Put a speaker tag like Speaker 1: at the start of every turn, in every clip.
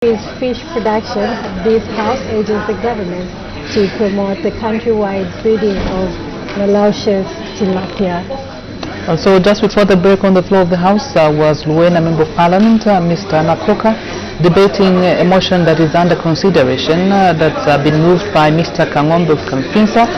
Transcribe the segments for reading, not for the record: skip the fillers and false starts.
Speaker 1: Increase fish production, this House urges the government to promote the countrywide breeding of Malaysia's tilapia.
Speaker 2: So just before the break on the floor of the House was Luena, Member of Parliament, Mr. Nakroka, debating a motion that is under consideration that's been moved by Mr. Kangombe of Kamfinsa,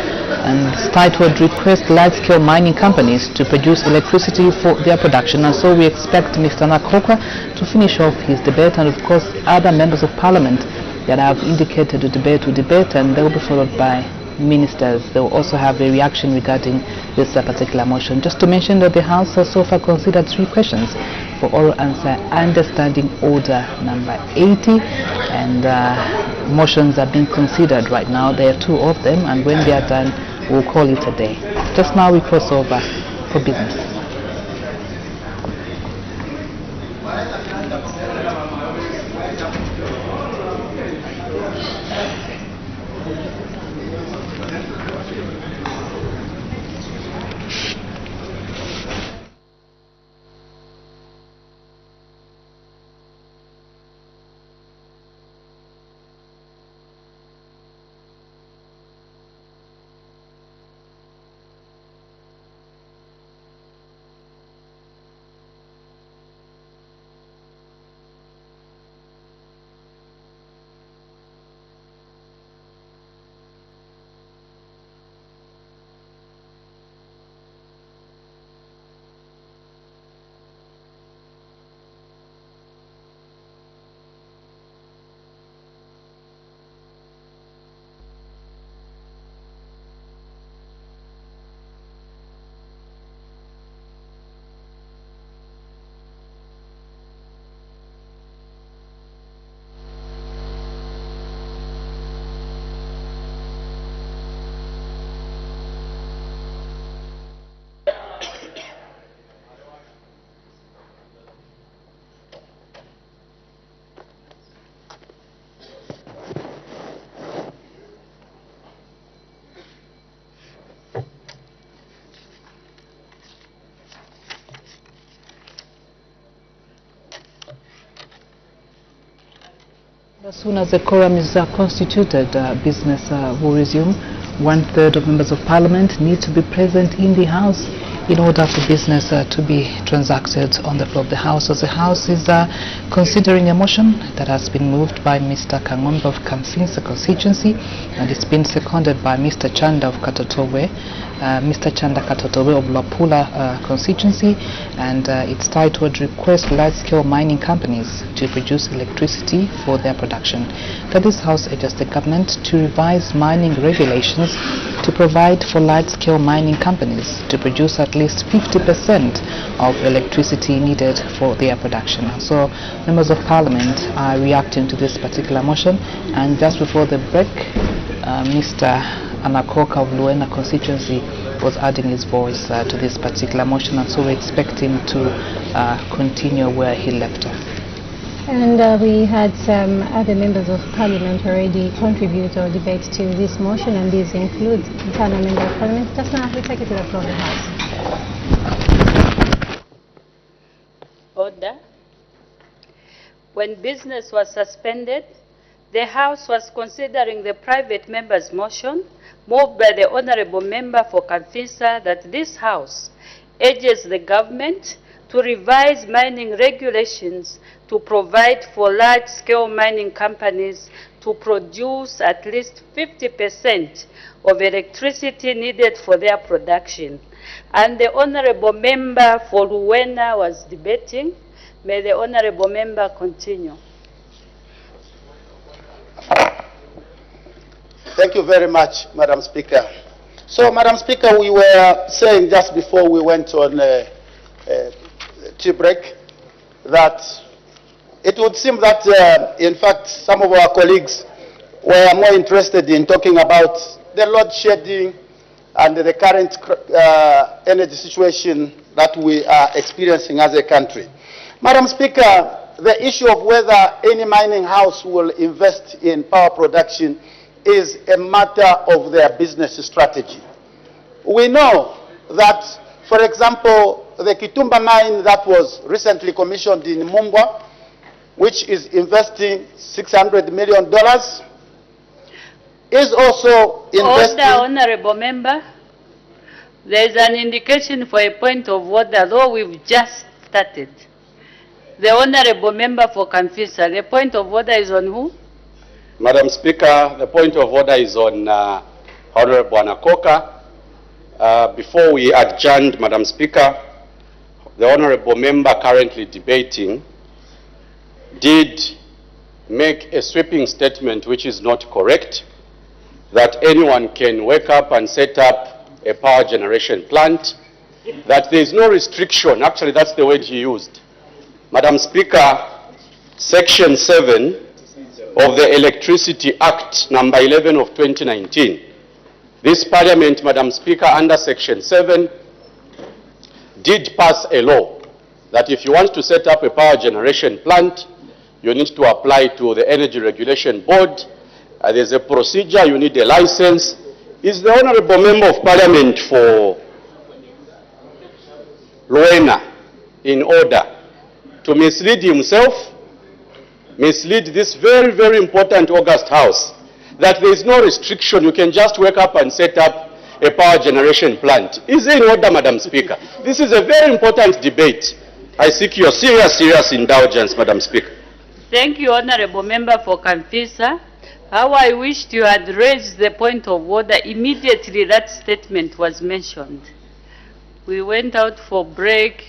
Speaker 2: and it's titled Request Large-Scale Mining Companies to Produce Electricity for Their Production. And so we expect Mr. Nakroka to finish off his debate, and of course other members of Parliament that have indicated the debate will debate, and they will be followed by ministers. They will also have a reaction regarding this particular motion. Just to mention that the House has so far considered 3 questions for oral answer under Standing Order number 80, and motions are being considered right now. There are 2 of them, and when they are done, we'll call it a day. Just now we cross over for business. As soon as the quorum is constituted, business will resume. 1/3 of members of Parliament need to be present in the House in order for business to be transacted on the floor of the House. So the House is considering a motion that has been moved by Mr. Kangombe of Kamfinsa constituency, and it's been seconded by Mr. Chanda of Katotowe, Mr. Chanda Katotowe of Lapula constituency, and it's titled Request Large-Scale Mining Companies to Produce Electricity for Their Production. That this House urges the government to revise mining regulations to provide for large-scale mining companies to produce at least 50% of electricity needed for their production. So members of Parliament are reacting to this particular motion, and just before the break, Mr. Anakoka of Luena constituency was adding his voice to this particular motion, and so we expect him to continue where he left off.
Speaker 1: And we had some other members of Parliament already contribute or debate to this motion, and these include internal member of Parliament. Just now, we take it to the floor of the House.
Speaker 3: Order. When business was suspended, the House was considering the private member's motion moved by the Honourable Member for Kamfinsa that this House urges the government to revise mining regulations to provide for large-scale mining companies to produce at least 50% of electricity needed for their production. And the Honourable Member for Luena was debating. May the Honourable Member continue.
Speaker 4: Thank you very much, Madam Speaker. So, Madam Speaker, we were saying just before we went on tea break that it would seem that, in fact, some of our colleagues were more interested in talking about the load shedding and the current energy situation that we are experiencing as a country. Madam Speaker, the issue of whether any mining house will invest in power production is a matter of their business strategy. We know that, for example, the Kitumba mine that was recently commissioned in Mumbwa which is investing $600 million, is also investing...
Speaker 3: Order, Honorable Member. There is an indication for a point of order, though we've just started. The Honorable Member for Kamfisa, the point of order is on who?
Speaker 5: Madam Speaker, the point of order is on Honorable Anakoka. Before we adjourned, Madam Speaker, the Honorable Member currently debating did make a sweeping statement which is not correct, that anyone can wake up and set up a power generation plant, that there is no restriction. Actually, that's the word he used. Madam Speaker, Section 7 of the Electricity Act, number 11 of 2019. This Parliament, Madam Speaker, under Section 7, did pass a law that if you want to set up a power generation plant, you need to apply to the Energy Regulation Board. There's a procedure, you need a license. Is the Honorable Member of Parliament for Luena in order to mislead himself, mislead this very, very important August House, that there is no restriction, you can just wake up and set up a power generation plant? Is it in order, Madam Speaker? This is a very important debate. I seek your serious indulgence, Madam Speaker.
Speaker 3: Thank you, Honorable Member for Kamfisa. How I wished you had raised the point of order immediately that statement was mentioned. We went out for break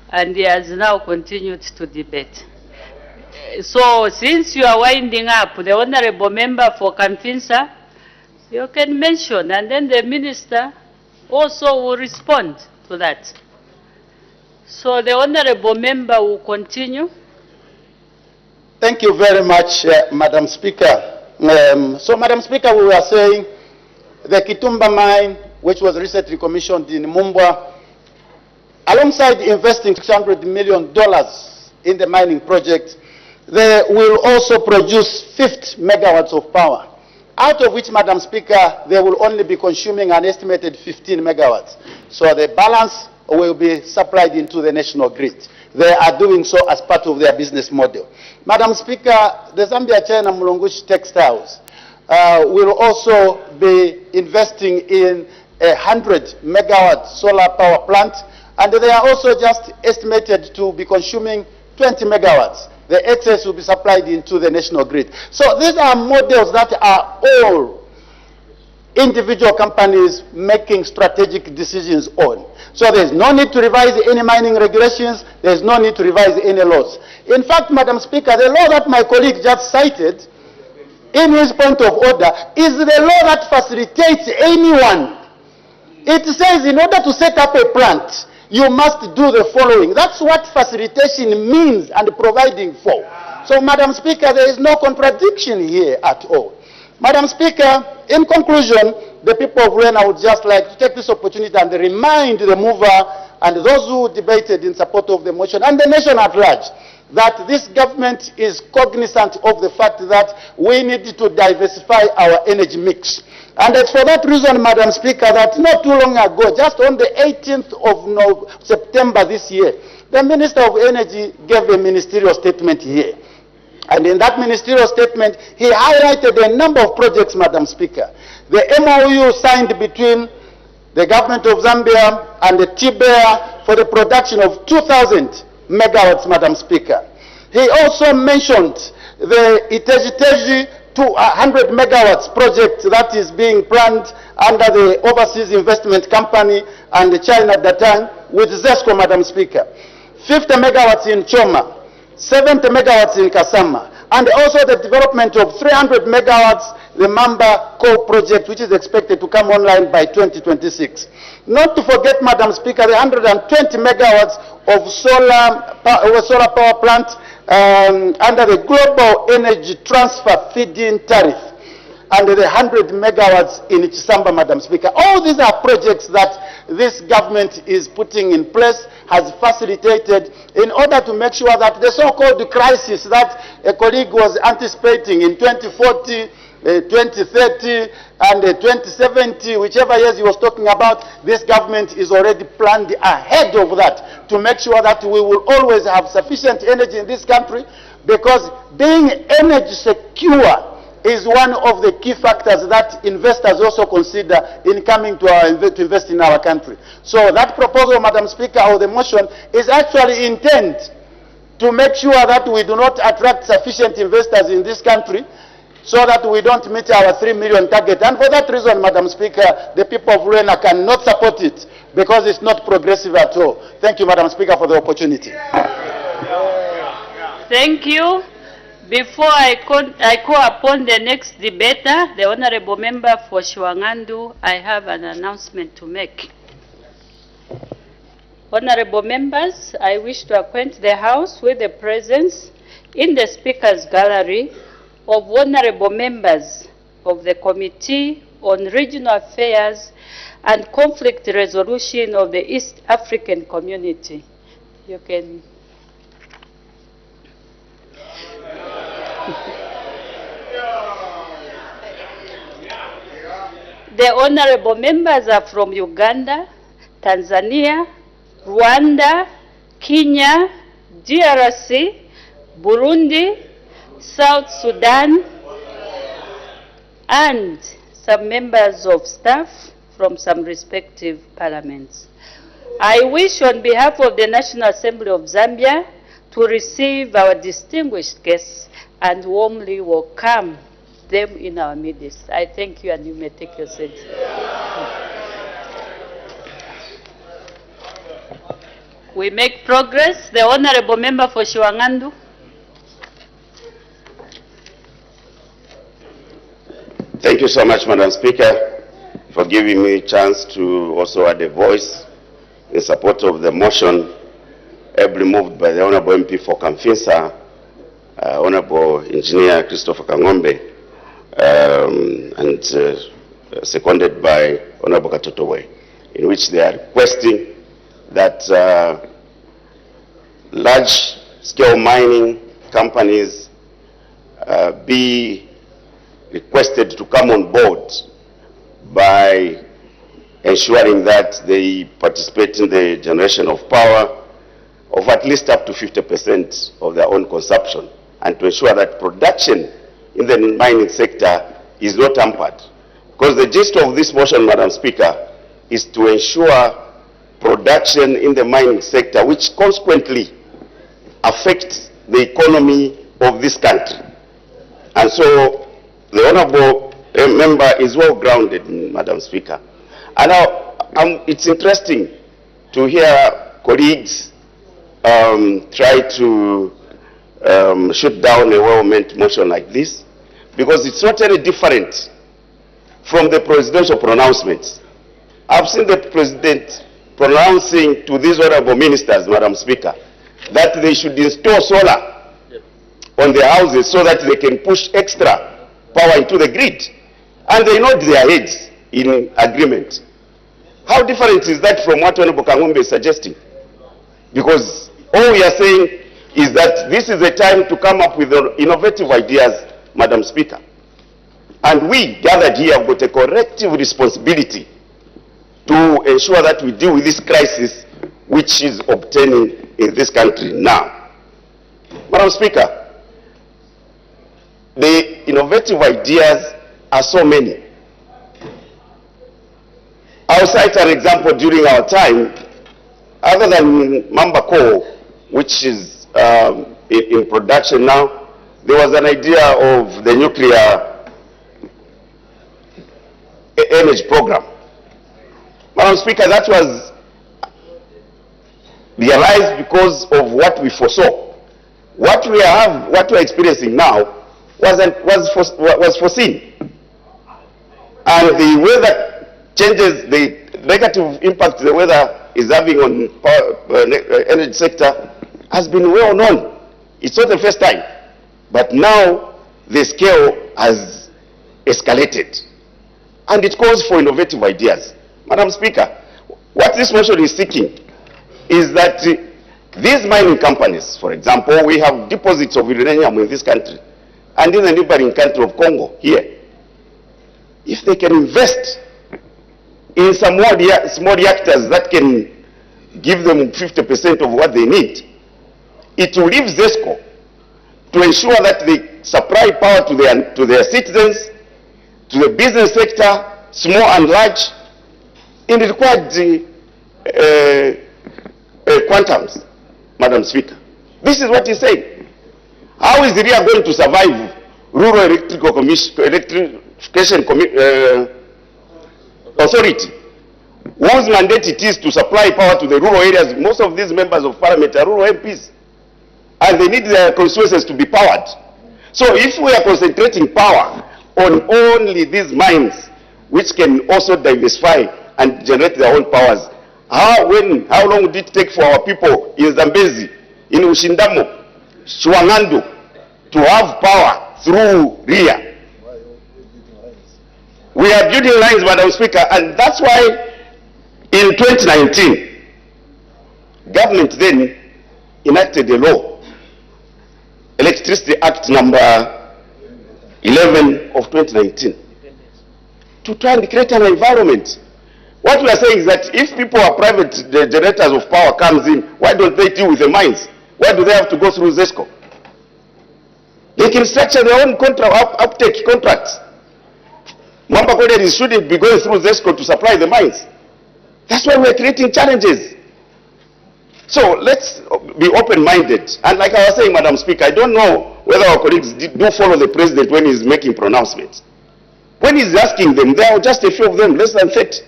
Speaker 3: and he has now continued to debate. So since you are winding up, the Honorable Member for Kamfisa, you can mention, and then the Minister also will respond to that. So the Honorable Member will continue.
Speaker 4: Thank you very much, Madam Speaker. So, Madam Speaker, we were saying the Kitumba mine, which was recently commissioned in Mumbwa, alongside investing $600 million in the mining project, they will also produce 50 megawatts of power, out of which, Madam Speaker, they will only be consuming an estimated 15 megawatts. So the balance will be supplied into the national grid. They are doing so as part of their business model. Madam Speaker, the Zambia-China Mulungushi Textiles will also be investing in a 100 megawatt solar power plant, and they are also just estimated to be consuming 20 megawatts. The excess will be supplied into the national grid. So these are models that are all individual companies making strategic decisions on. So there's no need to revise any mining regulations, there's no need to revise any laws. In fact, Madam Speaker, the law that my colleague just cited in his point of order is the law that facilitates anyone. It says in order to set up a plant, you must do the following. That's what facilitation means and providing for. So, Madam Speaker, there is no contradiction here at all. Madam Speaker, in conclusion, the people of Luena would just like to take this opportunity and remind the mover and those who debated in support of the motion and the nation at large that this government is cognizant of the fact that we need to diversify our energy mix. And it's for that reason, Madam Speaker, that not too long ago, just on the 18th of September this year, the Minister of Energy gave a ministerial statement here. And in that ministerial statement, he highlighted a number of projects, Madam Speaker. The MOU signed between the government of Zambia and the TBEA for the production of 2,000 megawatts, Madam Speaker. He also mentioned the Iteji 200 megawatts project that is being planned under the Overseas Investment Company and the China at that time with ZESCO, Madam Speaker. 50 megawatts in Choma, 70 megawatts in Kasama, and also the development of 300 megawatts, the Mamba coal project, which is expected to come online by 2026. Not to forget, Madam Speaker, the 120 megawatts of solar power plant under the Global Energy Transfer Feed-in Tariff, and the 100 megawatts in Chisamba, Madam Speaker. All these are projects that this government is putting in place, has facilitated in order to make sure that the so-called crisis that a colleague was anticipating in 2040, 2030, and 2070, whichever years he was talking about, this government is already planned ahead of that to make sure that we will always have sufficient energy in this country. because being energy secure is one of the key factors that investors also consider in coming to invest in our country. So that proposal, Madam Speaker, or the motion is actually intent to make sure that we do not attract sufficient investors in this country so that we don't meet our 3 million target. And for that reason, Madam Speaker, the people of Luena cannot support it because it's not progressive at all. Thank you, Madam Speaker, for the opportunity.
Speaker 3: Thank you. Before I call upon the next debater, the Honorable Member for Shiwangandu, I have an announcement to make. Honorable members, I wish to acquaint the House with the presence in the Speaker's Gallery of honorable members of the Committee on Regional Affairs and Conflict Resolution of the East African Community. You can... The honorable members are from Uganda, Tanzania, Rwanda, Kenya, DRC, Burundi, South Sudan, and some members of staff from some respective parliaments. I wish on behalf of the National Assembly of Zambia to receive our distinguished guests and warmly welcome them in our midst. I thank you, and you may take your seats. We make progress. The honorable member for Shiwangandu.
Speaker 6: Thank you so much, Madam Speaker, for giving me a chance to also add a voice in support of the motion ably moved by the Honorable MP for Kamfinsa, Honorable Engineer Christopher Kangombe, and seconded by Honorable Katotowe, in which they are requesting that large-scale mining companies be requested to come on board by ensuring that they participate in the generation of power of at least up to 50% of their own consumption, and to ensure that production in the mining sector is not hampered. Because the gist of this motion, Madam Speaker, is to ensure production in the mining sector, which consequently affects the economy of this country. And so the honorable member is well grounded, Madam Speaker. And now it's interesting to hear colleagues try to shoot down a well-meant motion like this, because it's not any different from the presidential pronouncements. I've seen the president pronouncing to these honorable ministers, Madam Speaker, that they should install solar on their houses so that they can push extra power into the grid. And they nod their heads in agreement. How different is that from what Honorable Kangombe is suggesting? Because all we are saying is that this is a time to come up with innovative ideas, Madam Speaker. And we gathered here have got a collective responsibility to ensure that we deal with this crisis which is obtaining in this country now. Madam Speaker, the innovative ideas are so many. I'll cite an example during our time. Other than Mamba Coal, which is in production now, there was an idea of the nuclear energy program. Madam Speaker, that was realized because of what we foresaw. What we are experiencing now was foreseen. And the weather changes, the negative impact the weather is having on energy sector has been well known. It's not the first time. But now the scale has escalated. And it calls for innovative ideas. Madam Speaker, what this motion is seeking is that these mining companies, for example, we have deposits of uranium in this country and in the neighboring country of Congo here. If they can invest in some more small reactors that can give them 50% of what they need, it will leave ZESCO to ensure that they supply power to their citizens, to the business sector, small and large, in required quantums, Madam Speaker. This is what he's saying. How is RIA going to survive Rural Electrification Authority, whose mandate it is to supply power to the rural areas? Most of these members of parliament are rural MPs, and they need their constituencies to be powered. So if we are concentrating power on only these mines, which can also diversify and generate their own powers, how long would it take for our people in Zambezi, in Ushindamo, Shwangando, to have power through RIA? We are building lines, Madam Speaker, and that's why in 2019, government then enacted a law, Electricity Act number 11 of 2019, to try and create an environment. What we are saying is that if people are private, the generators of power comes in, why don't they deal with the mines? Why do they have to go through ZESCO? They can structure their own uptake contracts. Mamba Collieries shouldn't be going through ZESCO to supply the mines. That's why we're creating challenges. So let's be open-minded. And like I was saying, Madam Speaker, I don't know whether our colleagues do follow the president when he's making pronouncements. When he's asking them, there are just a few of them, less than 30,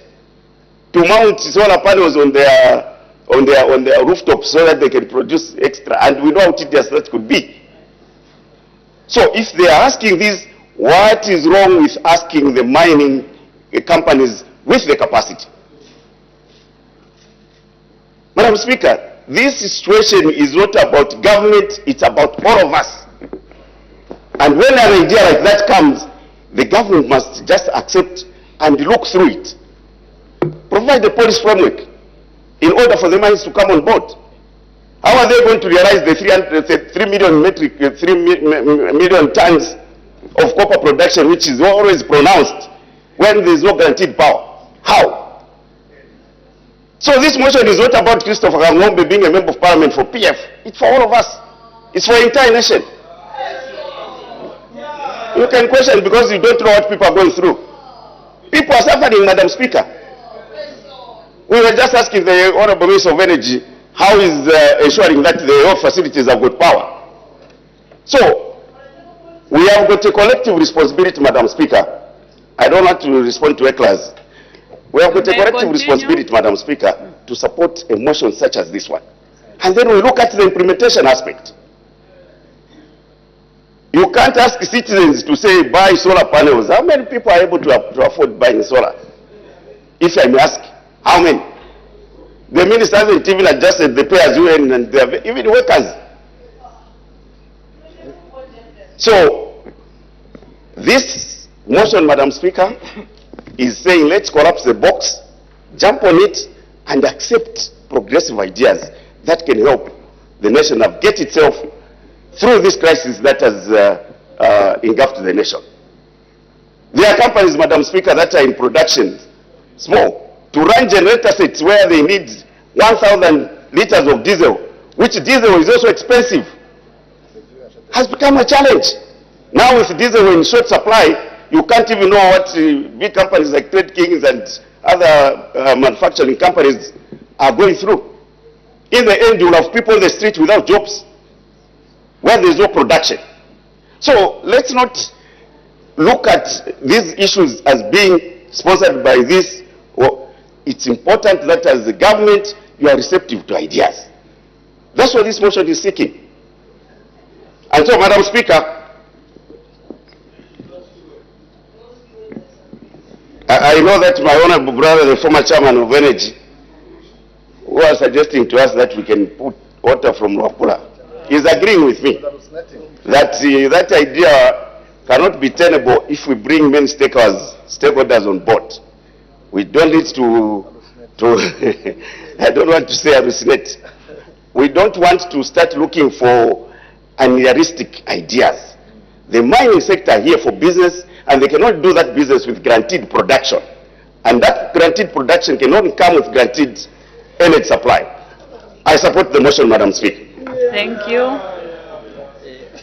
Speaker 6: to mount solar panels on their rooftops so that they can produce extra. And we know how tedious that could be. So if they are asking this, what is wrong with asking the mining companies with the capacity? Madam Speaker, this situation is not about government, it's about all of us. And when an idea like that comes, the government must just accept and look through it. Provide the policy framework in order for the mines to come on board. How are they going to realize the 3 million tons of copper production, which is always pronounced, when there is no guaranteed power? How? So this motion is not about Christopher Kangombe being a member of parliament for PF. It's for all of us. It's for the entire nation. You can question because you don't know what people are going through. People are suffering, Madam Speaker. We were just asking the Honorable Minister of Energy how is ensuring that the oil facilities have got power. So, we have got a collective responsibility, Madam Speaker. I don't want to respond to Eklas. We have got a collective responsibility, Madam Speaker, to support a motion such as this one. And then we look at the implementation aspect. You can't ask citizens to say, buy solar panels. How many people are able to afford buying solar? If I may ask, how many? The minister hasn't even adjusted the pay-as-you-earn and even workers. So, this motion, Madam Speaker, is saying let's collapse the box, jump on it, and accept progressive ideas that can help the nation navigate itself through this crisis that has engulfed the nation. There are companies, Madam Speaker, that are in production, small, to run generator sets where they need 1,000 liters of diesel, which diesel is also expensive, has become a challenge. Now with diesel in short supply, you can't even know what big companies like Trade Kings and other manufacturing companies are going through. In the end, you'll have people on the street without jobs, where there's no production. So let's not look at these issues as being sponsored by this. Well, it's important that as the government, you are receptive to ideas. That's what this motion is seeking. And so, Madam Speaker, I know that my honorable brother, the former chairman of Energy, who was suggesting to us that we can put water from Luapula, is agreeing with me that that idea cannot be tenable if we bring many stakeholders on board. We don't need to I don't want to say hallucinate. We don't want to start looking for unrealistic ideas. The mining sector here for business, and they cannot do that business with guaranteed production. And that guaranteed production can only come with guaranteed energy supply. I support the motion, Madam Speaker.
Speaker 3: Thank you.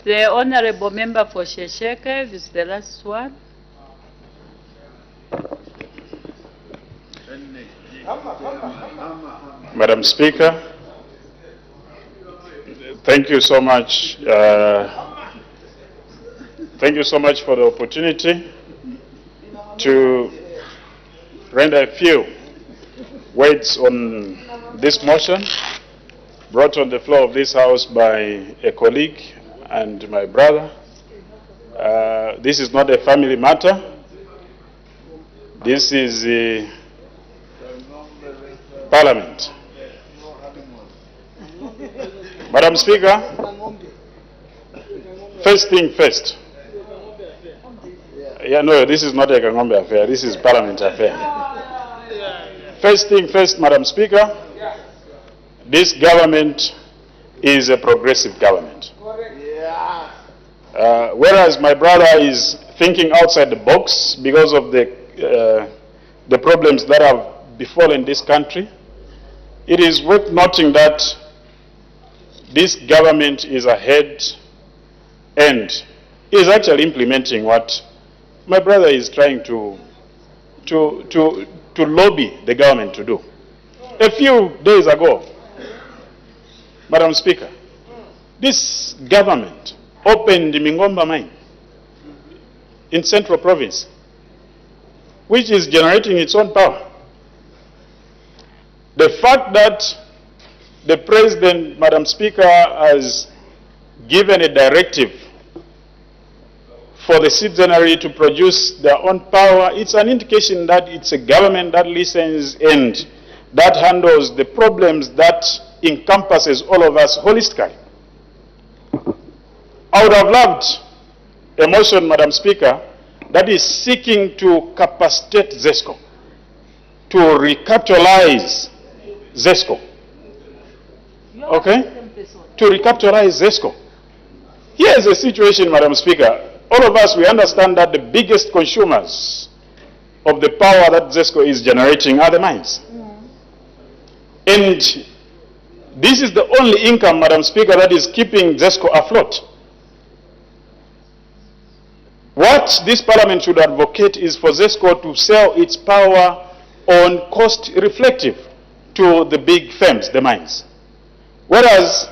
Speaker 3: The Honorable Member for Shesheke is the last one.
Speaker 7: Madam Speaker, thank you so much. Thank you so much for the opportunity to render a few words on this motion brought on the floor of this House by a colleague and my brother. This is not a family matter. This is Parliament. Madam Speaker, first thing first. Yeah, no, this is not a Kangombe affair. This is Parliament affair. First thing first, Madam Speaker, this government is a progressive government. Whereas my brother is thinking outside the box because of the problems that have befallen this country, it is worth noting that this government is ahead and is actually implementing what my brother is trying to lobby the government to do. A few days ago, Madam Speaker, this government opened the Mingomba mine in Central Province, which is generating its own power. The fact that the President, Madam Speaker, has given a directive for the citizenry to produce their own power, it's an indication that it's a government that listens and that handles the problems that encompasses all of us holistically. I would have loved a motion, Madam Speaker, that is seeking to capacitate ZESCO, to recapitalize ZESCO. Okay? To recapitalize ZESCO. Here's the situation, Madam Speaker. All of us, we understand that the biggest consumers of the power that ZESCO is generating are the mines. And this is the only income, Madam Speaker, that is keeping ZESCO afloat. What this Parliament should advocate is for ZESCO to sell its power on cost reflective to the big firms, the mines. Whereas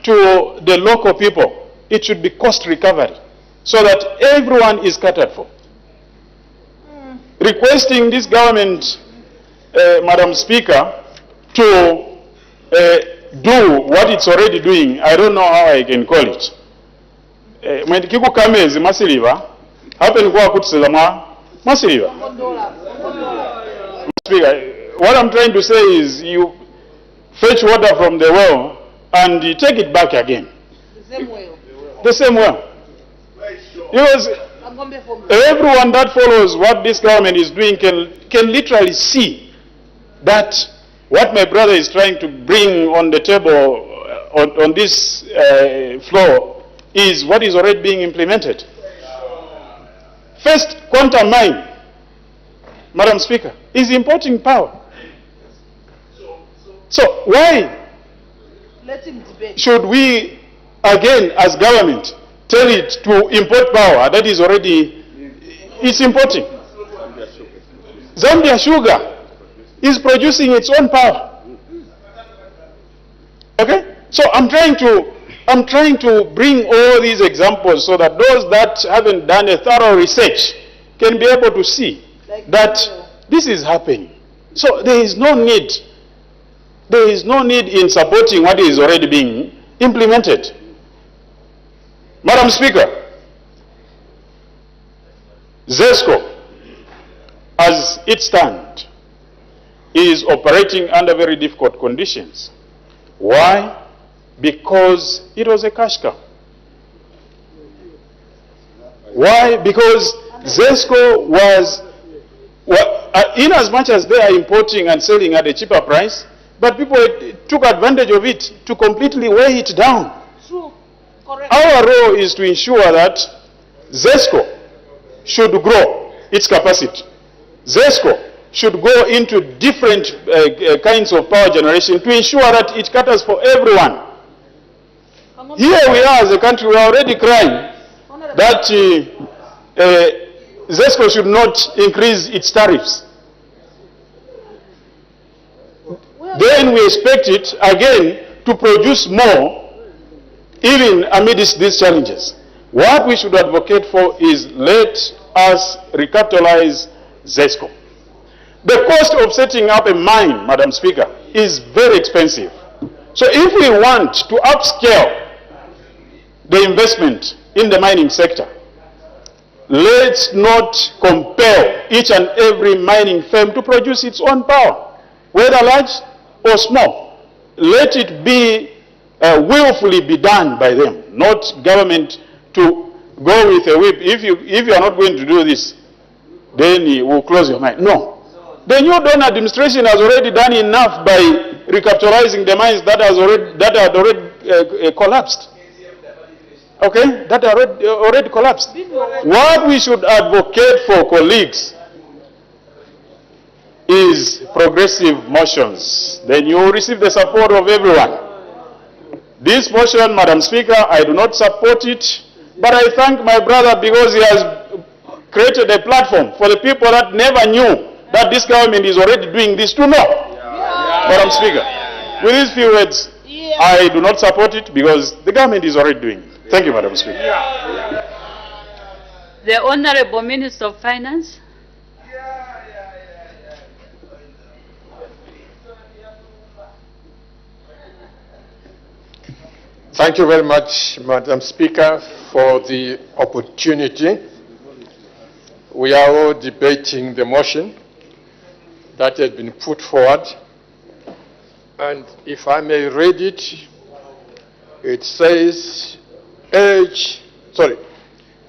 Speaker 7: to the local people, it should be cost recovery so that everyone is catered for. Requesting this government, Madam Speaker, to do what it's already doing, I don't know how I can call it. When kiku kamezi masiliva, happen kwa kutsela masiliva. Speaker, what I'm trying to say is you fetch water from the well and you take it back again. The same well. Because everyone that follows what this government is doing can literally see that what my brother is trying to bring on the table on this floor is what is already being implemented. First, quantum mine, Madam Speaker, is importing power. So why should we, again, as government, tell it to import power that is already, it's importing? Zambia sugar is producing its own power. Okay? So I'm trying to bring all these examples so that those that haven't done a thorough research can be able to see that this is happening. So there is no need in supporting what is already being implemented. Madam Speaker, ZESCO, as it stands, is operating under very difficult conditions. Why? Because it was a cash cow. Why? Because ZESCO was, in as much as they are importing and selling at a cheaper price, but people took advantage of it to completely weigh it down.
Speaker 8: True. Correct.
Speaker 7: Our role is to ensure that ZESCO should grow its capacity. ZESCO should go into different kinds of power generation to ensure that it caters for everyone. Here we are as a country, we are already crying that ZESCO should not increase its tariffs. Then we expect it again to produce more, even amidst these challenges. What we should advocate for is let us recapitalize ZESCO. The cost of setting up a mine, Madam Speaker, is very expensive. So if we want to upscale the investment in the mining sector, let's not compel each and every mining firm to produce its own power, whether large or small. Let it be willfully be done by them, not government to go with a whip. If you are not going to do this, then you will close your mine. No. The new Dawn administration has already done enough by recapitalizing the mines that had already collapsed. Okay, that already collapsed. What we should advocate for, colleagues, is progressive motions. Then you will receive the support of everyone. This motion, Madam Speaker, I do not support it, but I thank my brother because he has created a platform for the people that never knew that this government is already doing this to know. Madam Speaker, with these few words, I do not support it because the government is already doing it. Thank you, Madam Speaker.
Speaker 3: The Honorable Minister of Finance.
Speaker 8: Thank you very much, Madam Speaker, for the opportunity. We are all debating the motion that has been put forward. And if I may read it, it says,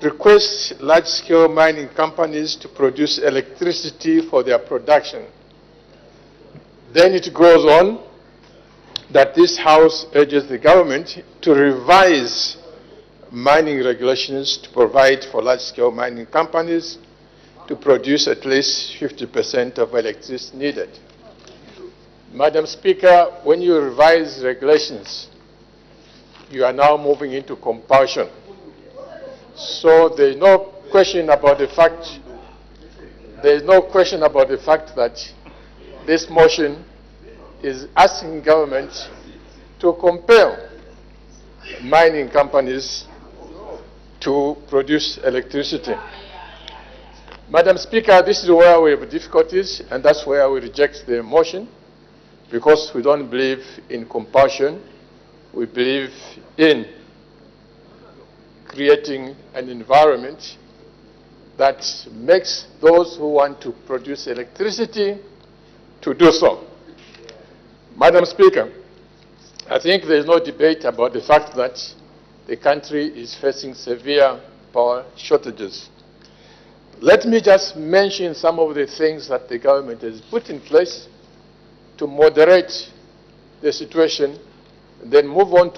Speaker 8: request large-scale mining companies to produce electricity for their production. Then it goes on that this House urges the government to revise mining regulations to provide for large-scale mining companies to produce at least 50% of electricity needed. Madam Speaker, when you revise regulations, you are now moving into compulsion. So there is no question about the fact, that this motion is asking government to compel mining companies to produce electricity. Madam Speaker, this is where we have difficulties, and that's where we reject the motion, because we don't believe in compulsion. We believe in creating an environment that makes those who want to produce electricity to do so. Madam Speaker, I think there is no debate about the fact that the country is facing severe power shortages. Let me just mention some of the things that the government has put in place to moderate the situation, and then move on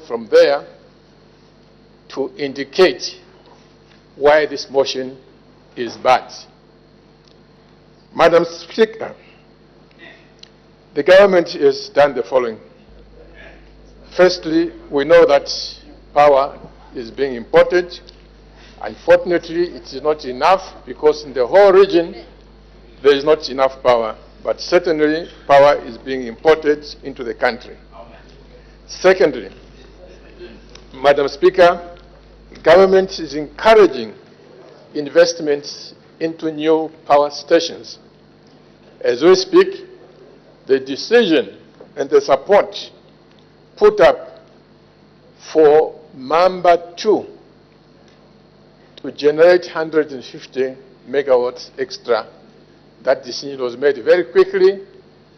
Speaker 8: from there to indicate why this motion is bad. Madam Speaker, the government has done the following. Firstly, we know that power is being imported. Unfortunately, it is not enough because in the whole region, there is not enough power. But certainly, power is being imported into the country. Secondly, Madam Speaker, government is encouraging investments into new power stations. As we speak, the decision and the support put up for Mamba 2 to generate 150 megawatts extra. That decision was made very quickly,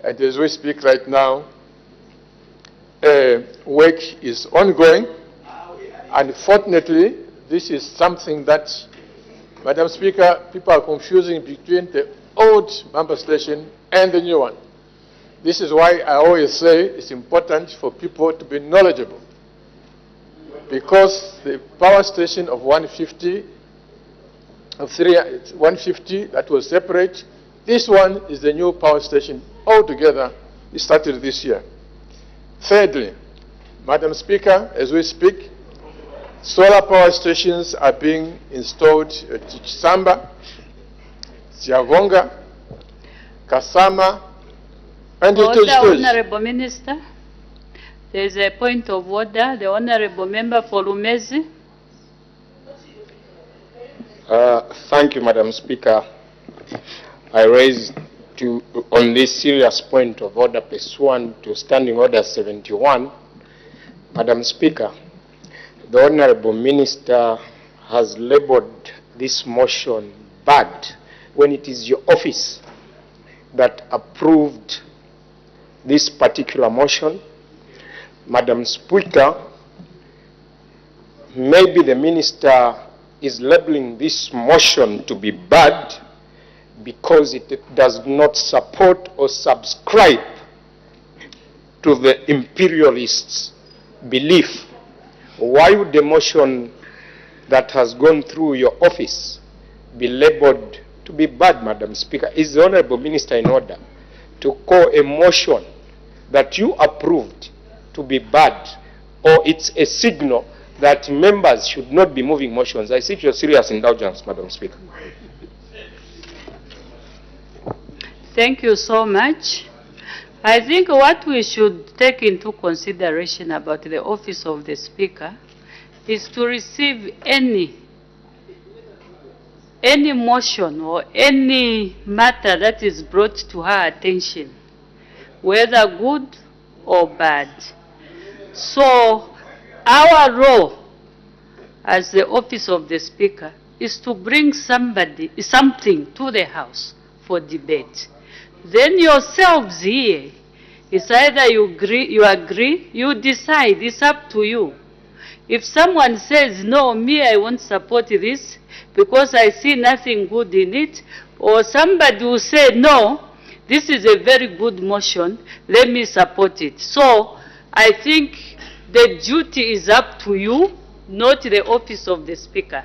Speaker 8: and as we speak right now, work is ongoing. Unfortunately, this is something that, Madam Speaker, people are confusing between the old Mamba station and the new one. This is why I always say it's important for people to be knowledgeable, because the power station of 150 that was separate. This one is the new power station altogether. It started this year. Thirdly, Madam Speaker, as we speak, solar power stations are being installed at Chisamba, Siavonga, Kasama, and
Speaker 3: Order,
Speaker 8: it is
Speaker 3: Honorable Minister. There is a point of order. The Honorable Member for Lumezi.
Speaker 9: Thank you, Madam Speaker. I raise on this serious point of order pursuant to Standing Order 71. Madam Speaker, the Honorable Minister has labeled this motion bad when it is your office that approved this particular motion. Madam Speaker, maybe the Minister is labeling this motion to be bad because it does not support or subscribe to the imperialists' belief. Why would the motion that has gone through your office be labeled to be bad, Madam Speaker? Is the Honorable Minister in order to call a motion that you approved to be bad, or it's a signal that members should not be moving motions? I seek your serious indulgence, Madam Speaker.
Speaker 3: Thank you so much. I think what we should take into consideration about the office of the Speaker is to receive any motion or any matter that is brought to her attention, whether good or bad. So our role as the office of the Speaker is to bring something to the House for debate. Then yourselves here, it's either you agree, you decide, it's up to you. If someone says, no, me, I won't support this because I see nothing good in it, or somebody will say, no, this is a very good motion, let me support it. So I think the duty is up to you, not the office of the Speaker.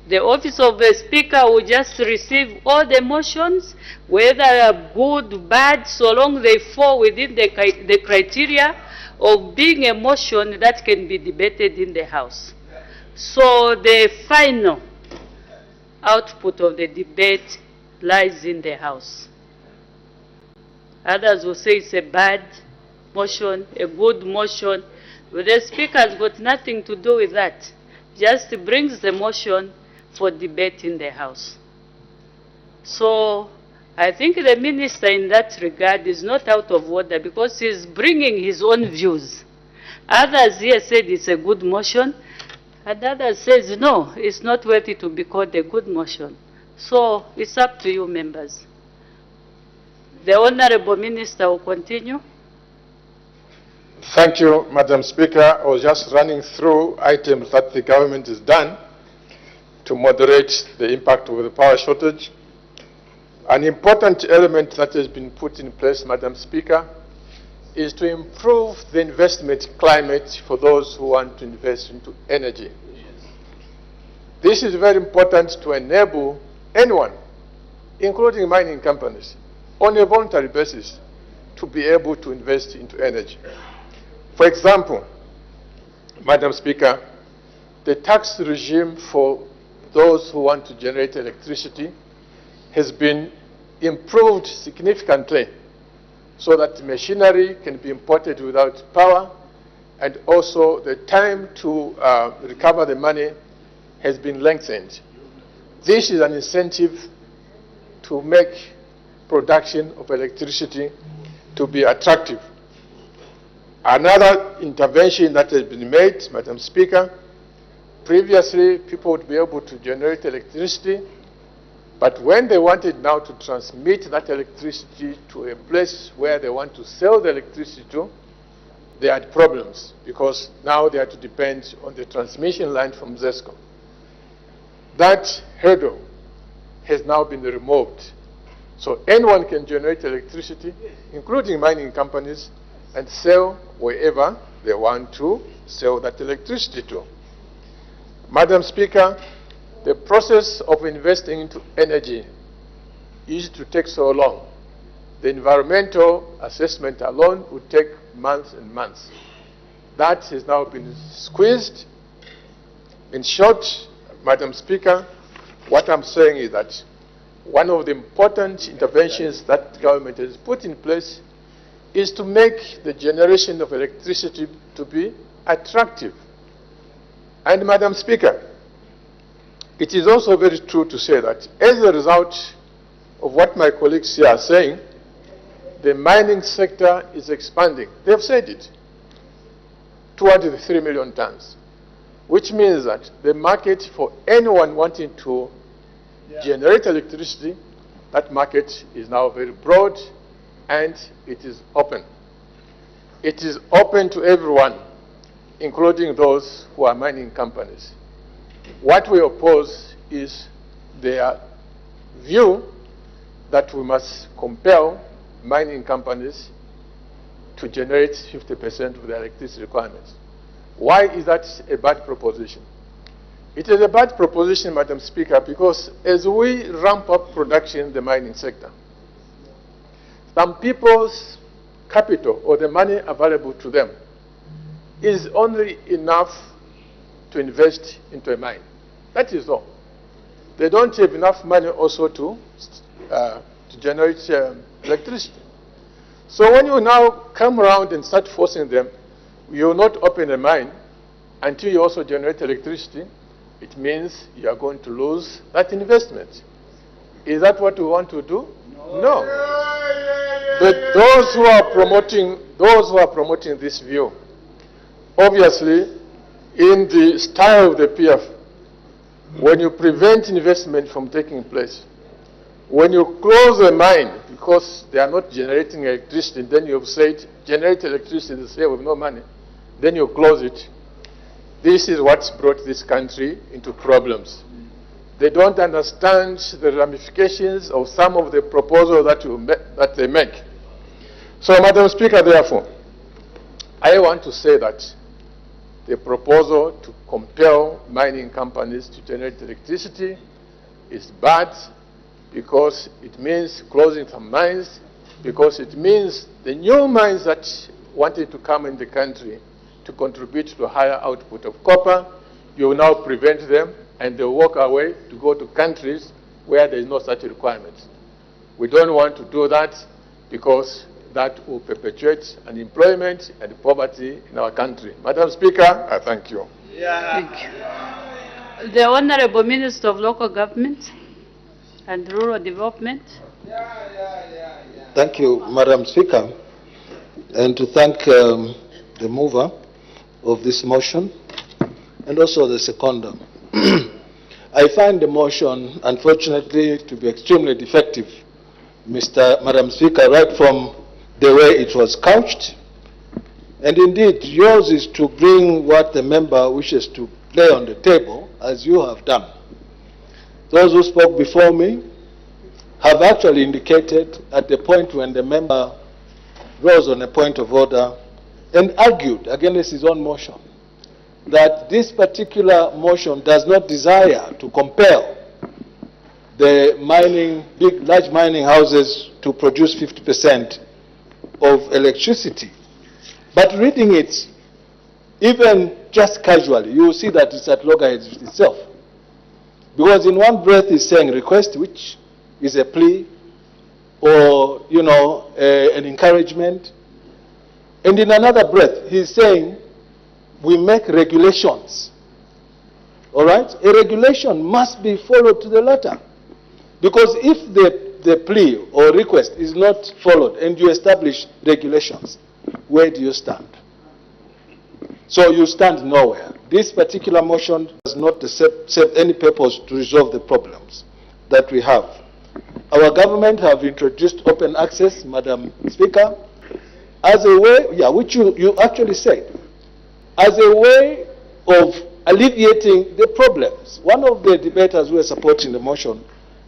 Speaker 3: The office of the Speaker will just receive all the motions, whether good, bad, so long they fall within the criteria of being a motion that can be debated in the House. So the final output of the debate lies in the House. Others will say it's a bad motion, a good motion, but the Speaker has got nothing to do with that. Just brings the motion for debate in the House. So I think the Minister in that regard is not out of order because he's bringing his own views. Others here said it's a good motion, and others says no, it's not worthy to be called a good motion. So it's up to you, members. The Honorable Minister will continue.
Speaker 8: Thank you, Madam Speaker. I was just running through items that the government has done to moderate the impact of the power shortage. An important element that has been put in place, Madam Speaker, is to improve the investment climate for those who want to invest into energy. This is very important to enable anyone, including mining companies, on a voluntary basis, to be able to invest into energy. For example, Madam Speaker, the tax regime for those who want to generate electricity has been improved significantly so that machinery can be imported without power, and also the time to recover the money has been lengthened. This is an incentive to make production of electricity to be attractive. Another intervention that has been made, Madam Speaker, previously people would be able to generate electricity, but when they wanted now to transmit that electricity to a place where they want to sell the electricity to, they had problems because now they had to depend on the transmission line from ZESCO. That hurdle has now been removed. So anyone can generate electricity, including mining companies, and sell wherever they want to sell that electricity to. Madam Speaker, the process of investing into energy used to take so long. The environmental assessment alone would take months and months. That has now been squeezed. In short, Madam Speaker, what I'm saying is that one of the important interventions that the government has put in place is to make the generation of electricity to be attractive. And Madam Speaker, it is also very true to say that as a result of what my colleagues here are saying, the mining sector is expanding. They've said it, towards the 3 million tons, which means that the market for anyone wanting to generate electricity, that market is now very broad and it is open. It is open to everyone, including those who are mining companies. What we oppose is their view that we must compel mining companies to generate 50% of their electricity requirements. Why is that a bad proposition? It is a bad proposition, Madam Speaker, because as we ramp up production in the mining sector, some people's capital or the money available to them is only enough to invest into a mine. That is all. They don't have enough money also to generate electricity. So when you now come around and start forcing them, you will not open a mine until you also generate electricity, it means you are going to lose that investment. Is that what we want to do? No. But those who are promoting this view, obviously, in the style of the PF, when you prevent investment from taking place, when you close a mine because they are not generating electricity, then you have said, generate electricity, they say we have no money, then you close it. This is what's brought this country into problems. They don't understand the ramifications of some of the proposals that they make. So, Madam Speaker, therefore, I want to say that the proposal to compel mining companies to generate electricity is bad because it means closing some mines, because it means the new mines that wanted to come in the country to contribute to a higher output of copper, you will now prevent them and they'll walk away to go to countries where there is no such requirement. We don't want to do that because that will perpetuate unemployment and poverty in our country. Madam Speaker, I thank you.
Speaker 3: Thank you. The Honorable Minister of Local Government and Rural Development.
Speaker 10: Thank you, Madam Speaker, and to thank the mover of this motion and also the seconder. I find the motion, unfortunately, to be extremely defective, Madam Speaker, right from the way it was couched. And indeed, yours is to bring what the member wishes to lay on the table, as you have done. Those who spoke before me have actually indicated at the point when the member rose on a point of order and argued against his own motion that this particular motion does not desire to compel the large mining houses to produce 50% of electricity. But reading it, even just casually, you will see that it's at loggerheads itself. Because in one breath he's saying request, which is a plea or, an encouragement. And in another breath, he's saying we make regulations. All right? A regulation must be followed to the letter. Because if the plea or request is not followed and you establish regulations, where do you stand? So you stand nowhere. This particular motion does not serve any purpose to resolve the problems that we have. Our government have introduced open access, Madam Speaker, as a way, which you actually said, as a way of alleviating the problems. One of the debaters who were supporting the motion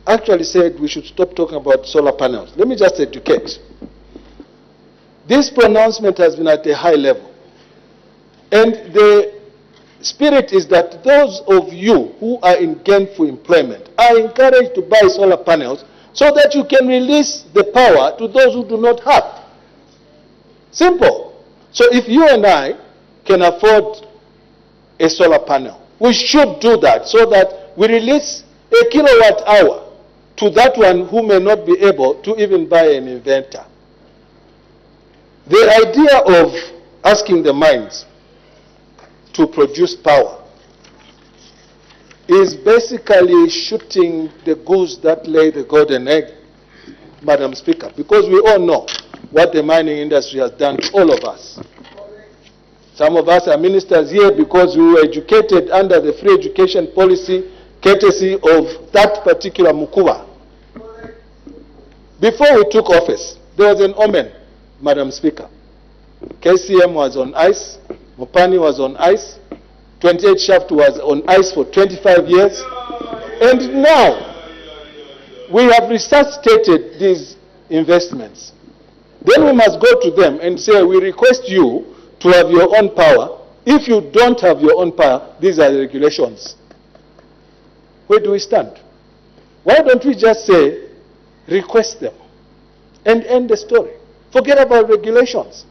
Speaker 10: actually said we should stop talking about solar panels. Let me just educate. This pronouncement has been at a high level. And the spirit is that those of you who are in gainful employment are encouraged to buy solar panels so that you can release the power to those who do not have. Simple. So if you and I can afford a solar panel. We should do that so that we release a kilowatt hour to that one who may not be able to even buy an inverter. The idea of asking the mines to produce power is basically shooting the goose that lay the golden egg, Madam Speaker, because we all know what the mining industry has done to all of us. Some of us are ministers here because we were educated under the free education policy courtesy of that particular Mukuba. Before we took office, there was an omen, Madam Speaker. KCM was on ice, Mopani was on ice, 28 Shaft was on ice for 25 years, and now we have resuscitated these investments. Then we must go to them and say, we request you to have your own power. If you don't have your own power, these are the regulations. Where do we stand? Why don't we just say, request them, and end the story? Forget about regulations.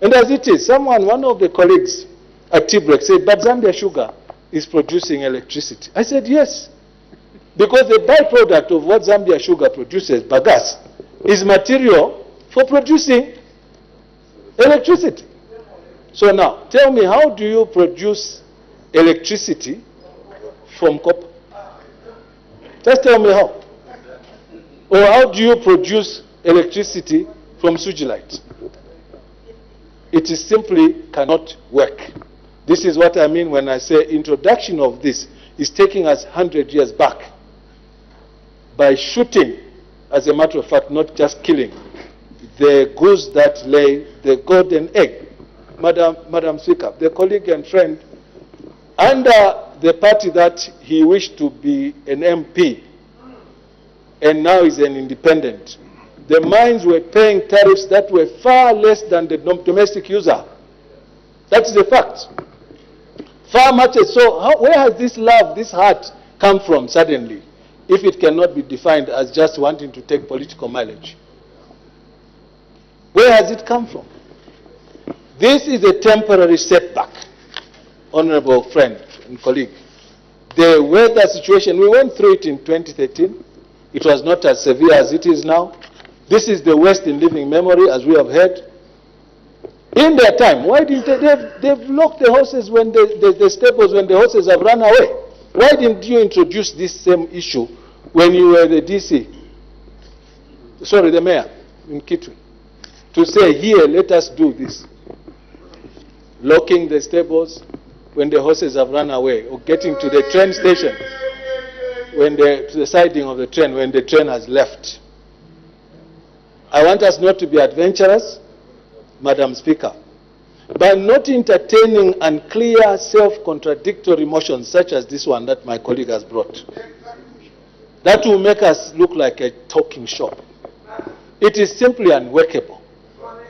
Speaker 10: And as it is, one of the colleagues at T-Break said, but Zambia Sugar is producing electricity. I said, yes, because the byproduct of what Zambia Sugar produces, bagasse, is material for producing electricity. So now, tell me, how do you produce electricity from copper? Just tell me how. Or how do you produce electricity from sugilite? It is simply cannot work. This is what I mean when I say introduction of this is taking us 100 years back by shooting, as a matter of fact, not just killing, the goose that lay the golden egg. Madam Speaker, the colleague and friend, under the party that he wished to be an MP and now is an independent, the mines were paying tariffs that were far less than the domestic user. That's the fact. Far much. So where has this love, this heart come from suddenly, if it cannot be defined as just wanting to take political mileage? Where has it come from? This is a temporary setback, honorable friend and colleague. The weather situation, we went through it in 2013. It was not as severe as it is now. This is the worst in living memory, as we have heard. In their time, why didn't they've locked the horses when the stables when the horses have run away? Why didn't you introduce this same issue when you were the DC? Sorry, the mayor in Kitwe, to say, here, let us do this. Locking the stables when the horses have run away, or getting to the train station, to the siding of the train when the train has left. I want us not to be adventurous, Madam Speaker, by not entertaining unclear, self-contradictory motions such as this one that my colleague has brought. That will make us look like a talking shop. It is simply unworkable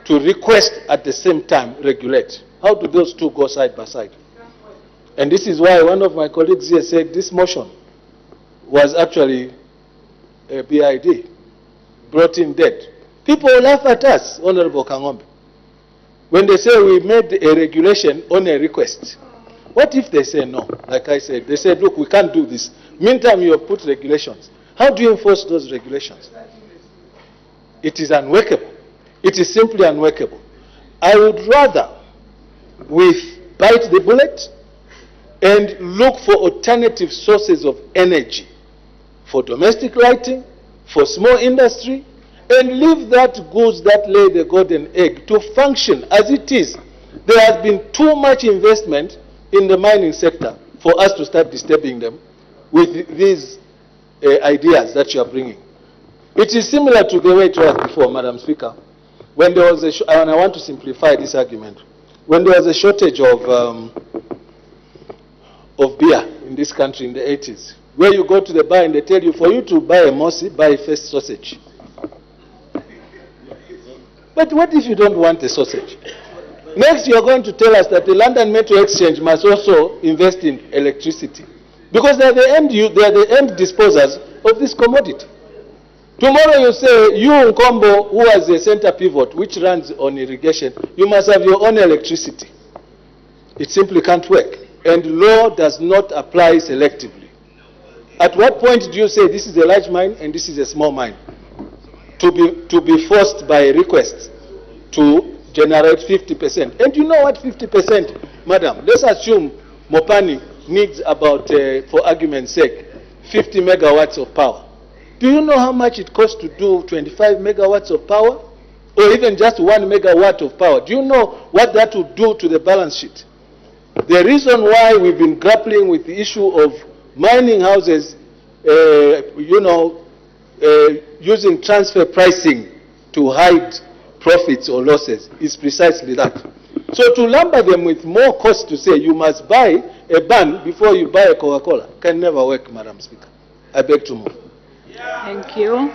Speaker 10: to request at the same time regulate. How do those two go side by side? And this is why one of my colleagues here said this motion was actually a BID, brought in dead. People laugh at us, Honorable Kangombe, when they say we made a regulation on a request. What if they say no? Like I said, they said, look, we can't do this. Meantime, you have put regulations. How do you enforce those regulations? It is unworkable. It is simply unworkable. I would rather we bite the bullet and look for alternative sources of energy for domestic lighting, for small industry, and leave that goose that lay the golden egg to function as it is. There has been too much investment in the mining sector for us to start disturbing them with these ideas that you are bringing. It is similar to the way it was before, Madam Speaker, when there was and I want to simplify this argument, when there was a shortage of beer in this country in the 80s, where you go to the bar and they tell you, for you to buy a mosi, buy first sausage. But what if you don't want a sausage? Next, you are going to tell us that the London Metal Exchange must also invest in electricity, because they are the end disposers of this commodity. Tomorrow you say, you Nkombo, who has a center pivot which runs on irrigation, you must have your own electricity. It simply can't work. And law does not apply selectively. At what point do you say this is a large mine and this is a small mine? To be forced by request to generate 50%. And you know what 50%, madam? Let's assume Mopani needs about, for argument's sake, 50 megawatts of power. Do you know how much it costs to do 25 megawatts of power? Or even just 1 megawatt of power? Do you know what that would do to the balance sheet? The reason why we've been grappling with the issue of mining houses, using transfer pricing to hide profits or losses is precisely that. So to lumber them with more cost to say you must buy a bun before you buy a Coca-Cola can never work, Madam Speaker. I beg to move.
Speaker 3: Thank you.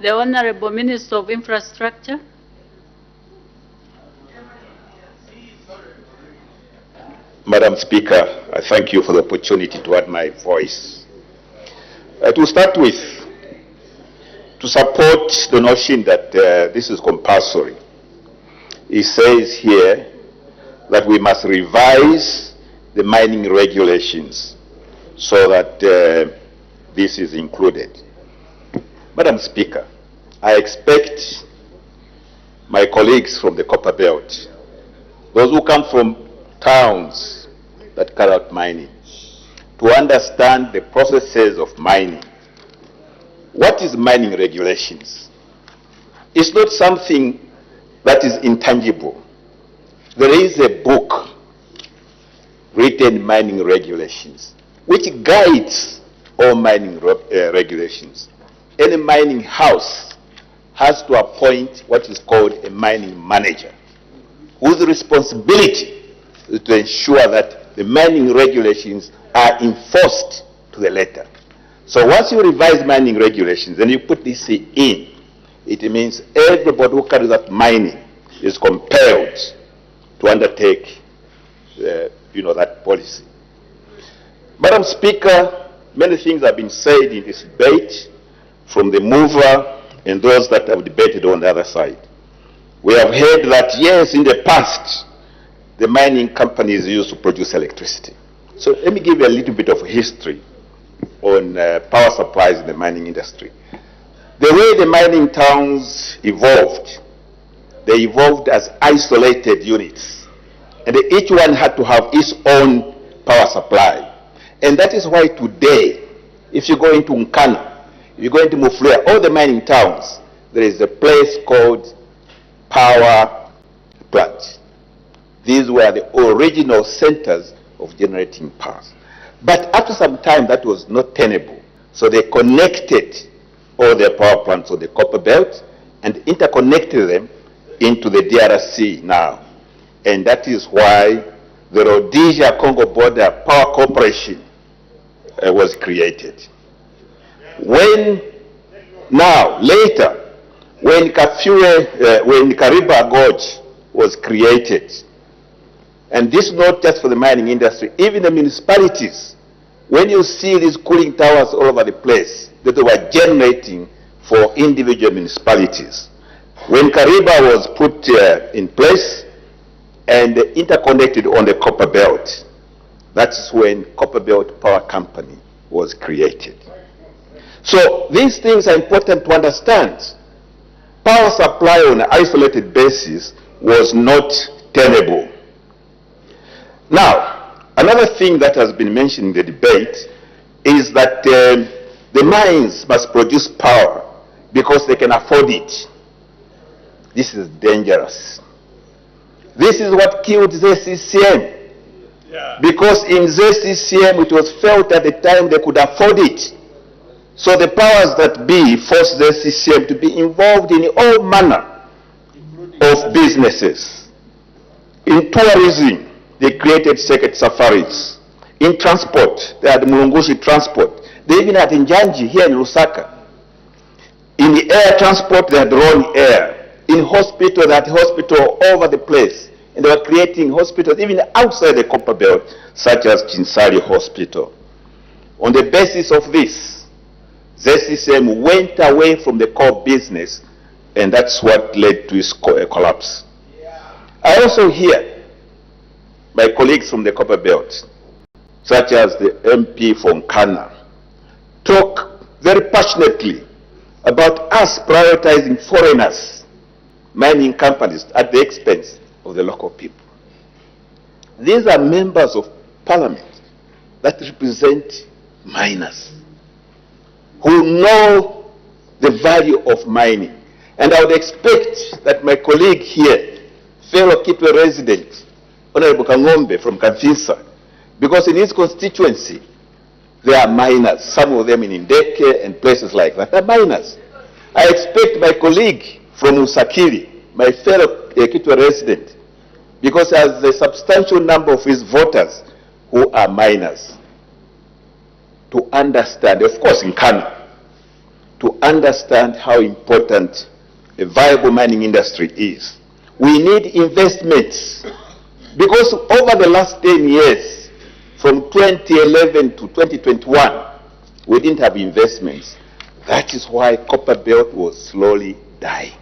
Speaker 3: The Honorable Minister of Infrastructure.
Speaker 6: Madam Speaker, I thank you for the opportunity to add my voice. To start with, to support the notion that this is compulsory, it says here that we must revise the mining regulations so that this is included. Madam Speaker, I expect my colleagues from the Copper Belt, those who come from towns that carry out mining, to understand the processes of mining. What is mining regulations? It's not something that is intangible. There is a book written, Mining Regulations, which guides all mining regulations. Any mining house has to appoint what is called a mining manager, whose responsibility is to ensure that the mining regulations are enforced to the letter. So once you revise mining regulations and you put this in, it means everybody who carries out mining is compelled to undertake that policy. Madam Speaker, many things have been said in this debate from the mover and those that have debated on the other side. We have heard that, yes, in the past, the mining companies used to produce electricity. So let me give you a little bit of history on power supplies in the mining industry. The way the mining towns evolved, they evolved as isolated units. And each one had to have its own power supply. And that is why today, if you go into Nkana, if you go into Mufulira, all the mining towns, there is a place called power plant. These were the original centers of generating power. But after some time, that was not tenable. So they connected all their power plants on the Copper Belt and interconnected them into the DRC now. And that is why the Rhodesia-Congo Border Power Corporation was created. Later, when Kariba Gorge was created, and this is not just for the mining industry, even the municipalities, when you see these cooling towers all over the place, that they were generating for individual municipalities. When Kariba was put in place and interconnected on the Copper Belt, that's when Copper Belt Power Company was created. So these things are important to understand. Power supply on an isolated basis was not tenable. Now, another thing that has been mentioned in the debate is that the mines must produce power because they can afford it. This is dangerous. This is what killed ZCCM. Yeah. Because in ZCCM it was felt at the time they could afford it. So the powers that be forced ZCCM to be involved in all manner of businesses. In tourism, they created circuit safaris. In transport, they had Mulungushi transport. They even had Njanji here in Lusaka. In the air transport, they had Ron Air. In hospital, they had hospital all over the place. And they were creating hospitals even outside the Copper Belt, such as Chinsali Hospital. On the basis of this, ZCCM went away from the core business, and that's what led to its collapse. I also hear my colleagues from the Copper Belt, such as the MP from Kana, talk very passionately about us prioritizing foreigners, mining companies at the expense of the local people. These are members of parliament that represent miners who know the value of mining. And I would expect that my colleague here, fellow Kitwe resident, Honorable Kangombe from Kanfinsa, because in his constituency, there are miners, some of them in Ndeke and places like that, are miners. I expect my colleague from Usakiri, my fellow Kitwe resident, because he has a substantial number of his voters who are miners, to understand, of course in Kano, to understand how important a viable mining industry is. We need investments, because over the last 10 years, from 2011 to 2021, we didn't have investments. That is why Copper Belt was slowly dying.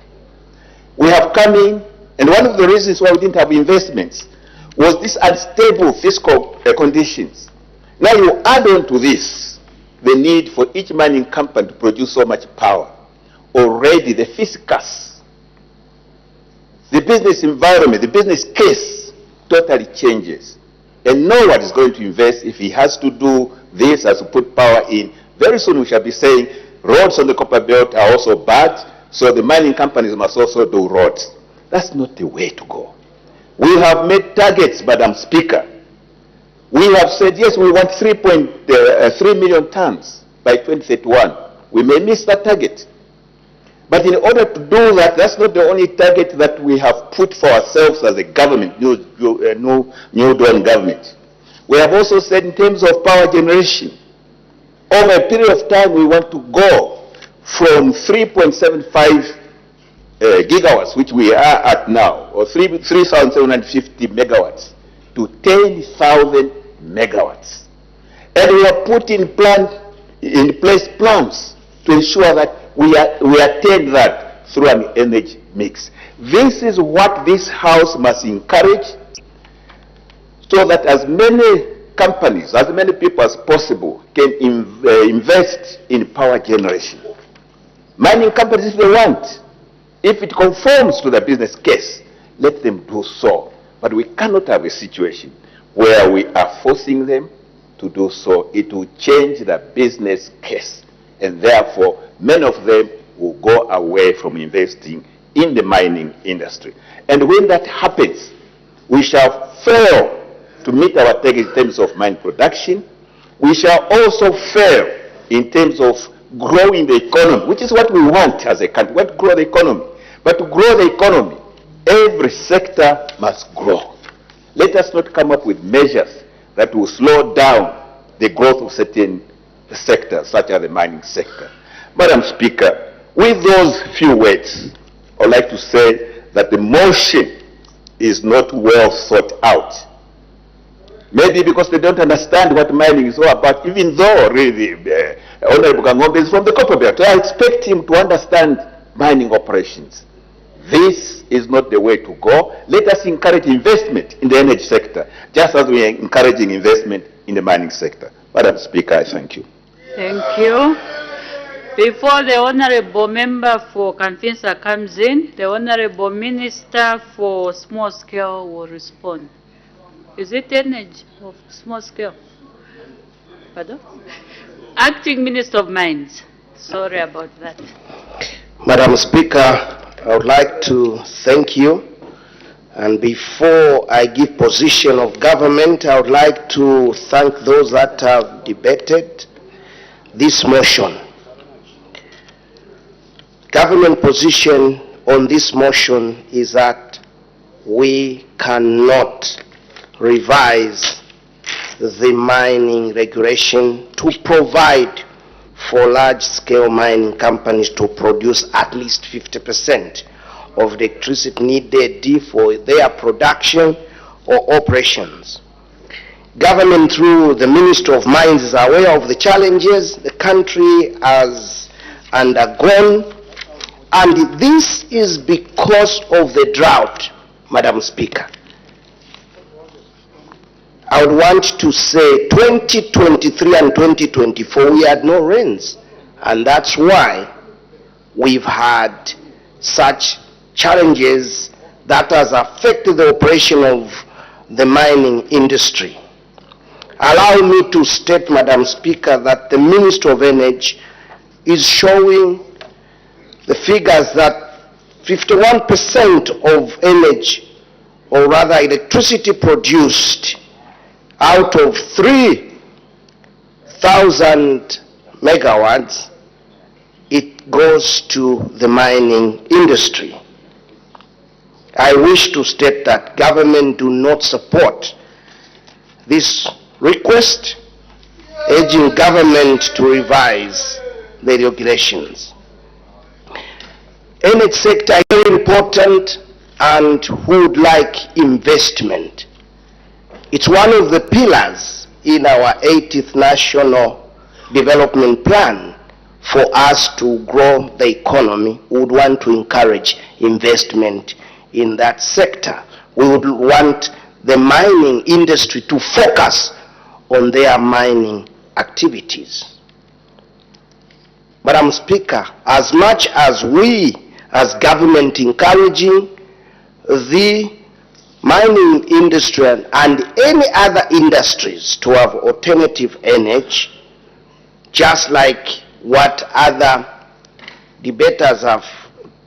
Speaker 6: We have come in, and one of the reasons why we didn't have investments was this unstable fiscal conditions. Now you add on to this the need for each mining company to produce so much power. Already the fiscus, the business environment, the business case totally changes. And no one is going to invest if he has to do this, has to put power in. Very soon we shall be saying roads on the Copper Belt are also bad, so the mining companies must also do roads. That's not the way to go. We have made targets, Madam Speaker. We have said, yes, we want 3 million tons by 2031. We may miss that target. But in order to do that, that's not the only target that we have put for ourselves as a government, new dawn government. We have also said in terms of power generation, over a period of time we want to go from 3.75 gigawatts, which we are at now, or 3,750 megawatts, to 10,000 megawatts. And we have put in place plans to ensure that we attain that through an energy mix. This is what this House must encourage, so that as many companies, as many people as possible can invest in power generation. Mining companies, if they want, if it conforms to the business case, let them do so. But we cannot have a situation where we are forcing them to do so. It will change the business case, and therefore many of them will go away from investing in the mining industry. And when that happens, we shall fail to meet our target in terms of mine production. We shall also fail in terms of growing the economy, which is what we want as a country. We want to grow the economy. But to grow the economy, every sector must grow. Let us not come up with measures that will slow down the growth of certain sectors, such as the mining sector. Madam Speaker, with those few words, I would like to say that the motion is not well thought out. Maybe because they don't understand what mining is all about, even though really Honorable Kangombe is from the Copper Belt. I expect him to understand mining operations. This is not the way to go. Let us encourage investment in the energy sector, just as we are encouraging investment in the mining sector. Madam Speaker, I thank you.
Speaker 3: Thank you. Before the Honorable Member for Kanfinsa comes in, the Honorable Minister for Small Scale will respond. Is it energy of small scale? Pardon? Acting Minister of Mines. Sorry about that.
Speaker 11: Madam Speaker, I would like to thank you. And before I give position of government, I would like to thank those that have debated this motion. Government position on this motion is that we cannot revise the mining regulation to provide for large-scale mining companies to produce at least 50% of the electricity needed for their production or operations. Government through the Ministry of Mines is aware of the challenges the country has undergone, and this is because of the drought, Madam Speaker. I would want to say 2023 and 2024, we had no rains. And that's why we've had such challenges that has affected the operation of the mining industry. Allow me to state, Madam Speaker, that the Minister of Energy is showing the figures that 51% of energy, or rather electricity produced out of 3,000 megawatts, it goes to the mining industry. I wish to state that government do not support this request, urging government to revise the regulations. Energy sector is very important and would like investment. It's one of the pillars in our 80th National Development Plan. For us to grow the economy, we would want to encourage investment in that sector. We would want the mining industry to focus on their mining activities. Madam Speaker, as much as we as government encouraging the mining industry and any other industries to have alternative energy, just like what other debaters have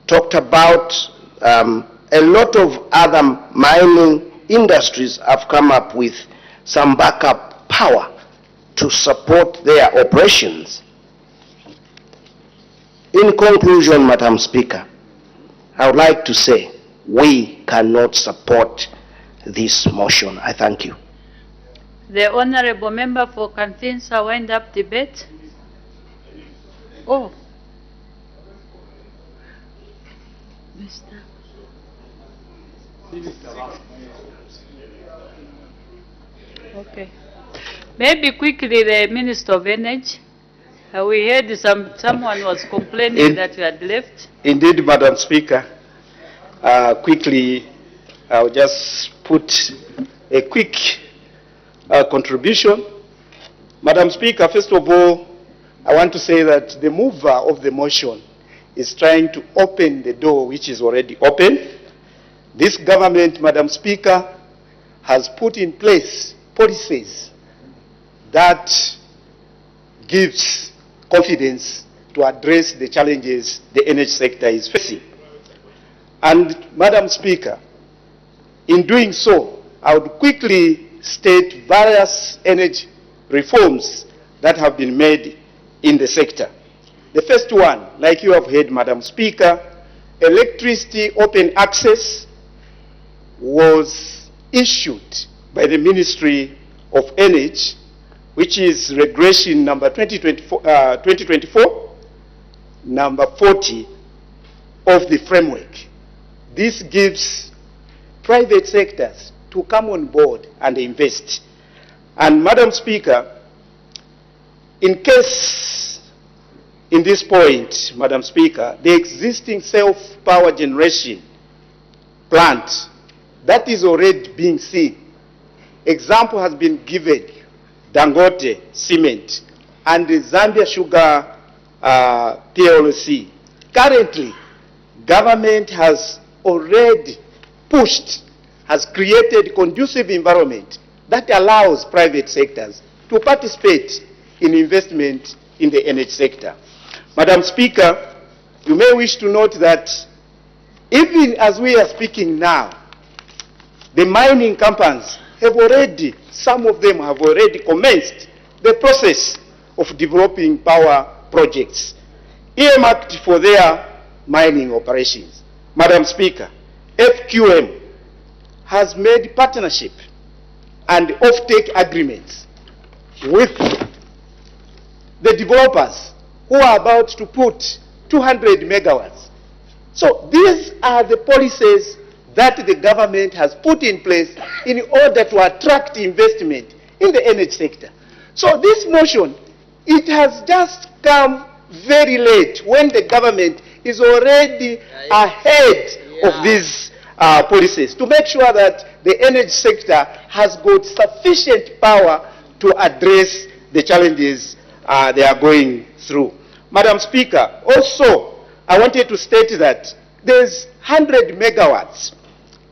Speaker 11: talked about, a lot of other mining industries have come up with some backup power to support their operations. In conclusion, Madam Speaker, I would like to say we cannot support this motion. I thank you.
Speaker 3: The Honourable Member for Kanfinsa wind up debate. Oh. Mr. Okay. Maybe quickly the Minister of Energy. We heard someone was complaining that you had left.
Speaker 4: Indeed, Madam Speaker. Quickly, I'll just put a quick contribution. Madam Speaker, first of all, I want to say that the mover of the motion is trying to open the door which is already open. This government, Madam Speaker, has put in place policies that gives confidence to address the challenges the energy sector is facing. And Madam Speaker, in doing so, I would quickly state various energy reforms that have been made in the sector. The first one, like you have heard, Madam Speaker, electricity open access was issued by the Ministry of Energy, which is Regulation number 2024, number 40 of the framework. This gives private sectors to come on board and invest. And Madam Speaker, in case in this point, Madam Speaker, the existing self-power generation plant that is already being seen, example has been given, Dangote Cement and the Zambia Sugar PLC. Currently, government has already pushed, has created conducive environment that allows private sectors to participate in investment in the energy sector. Madam Speaker, you may wish to note that even as we are speaking now, the mining companies have already, some of them have already commenced the process of developing power projects earmarked for their mining operations. Madam Speaker, FQM has made partnership and offtake agreements with the developers who are about to put 200 megawatts. So these are the policies that the government has put in place in order to attract investment in the energy sector. So this motion, it has just come very late when the government is already ahead of these policies to make sure that the energy sector has got sufficient power to address the challenges they are going through. Madam Speaker, also, I wanted to state that there's 100 megawatts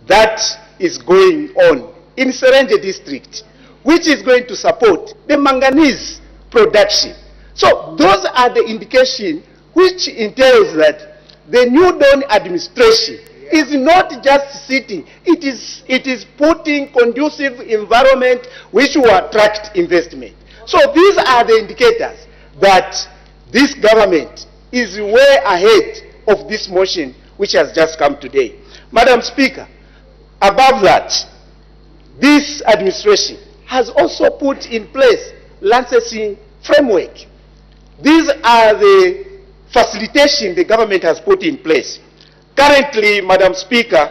Speaker 4: that is going on in Serenje district, which is going to support the manganese production. So those are the indications which entails that the New Dawn administration is not just sitting, it is putting conducive environment which will attract investment. So these are the indicators that this government is way ahead of this motion which has just come today. Madam Speaker, above that, this administration has also put in place licensing framework. These are the facilitation the government has put in place. Currently, Madam Speaker,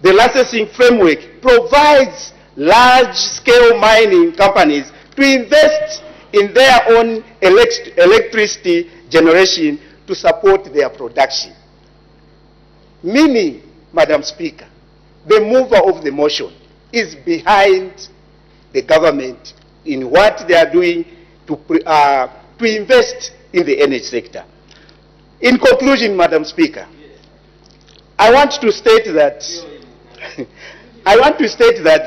Speaker 4: the licensing framework provides large-scale mining companies to invest in their own electricity generation to support their production. Meaning, Madam Speaker, the mover of the motion is behind the government in what they are doing to invest in the energy sector. In conclusion, Madam Speaker, I want to state that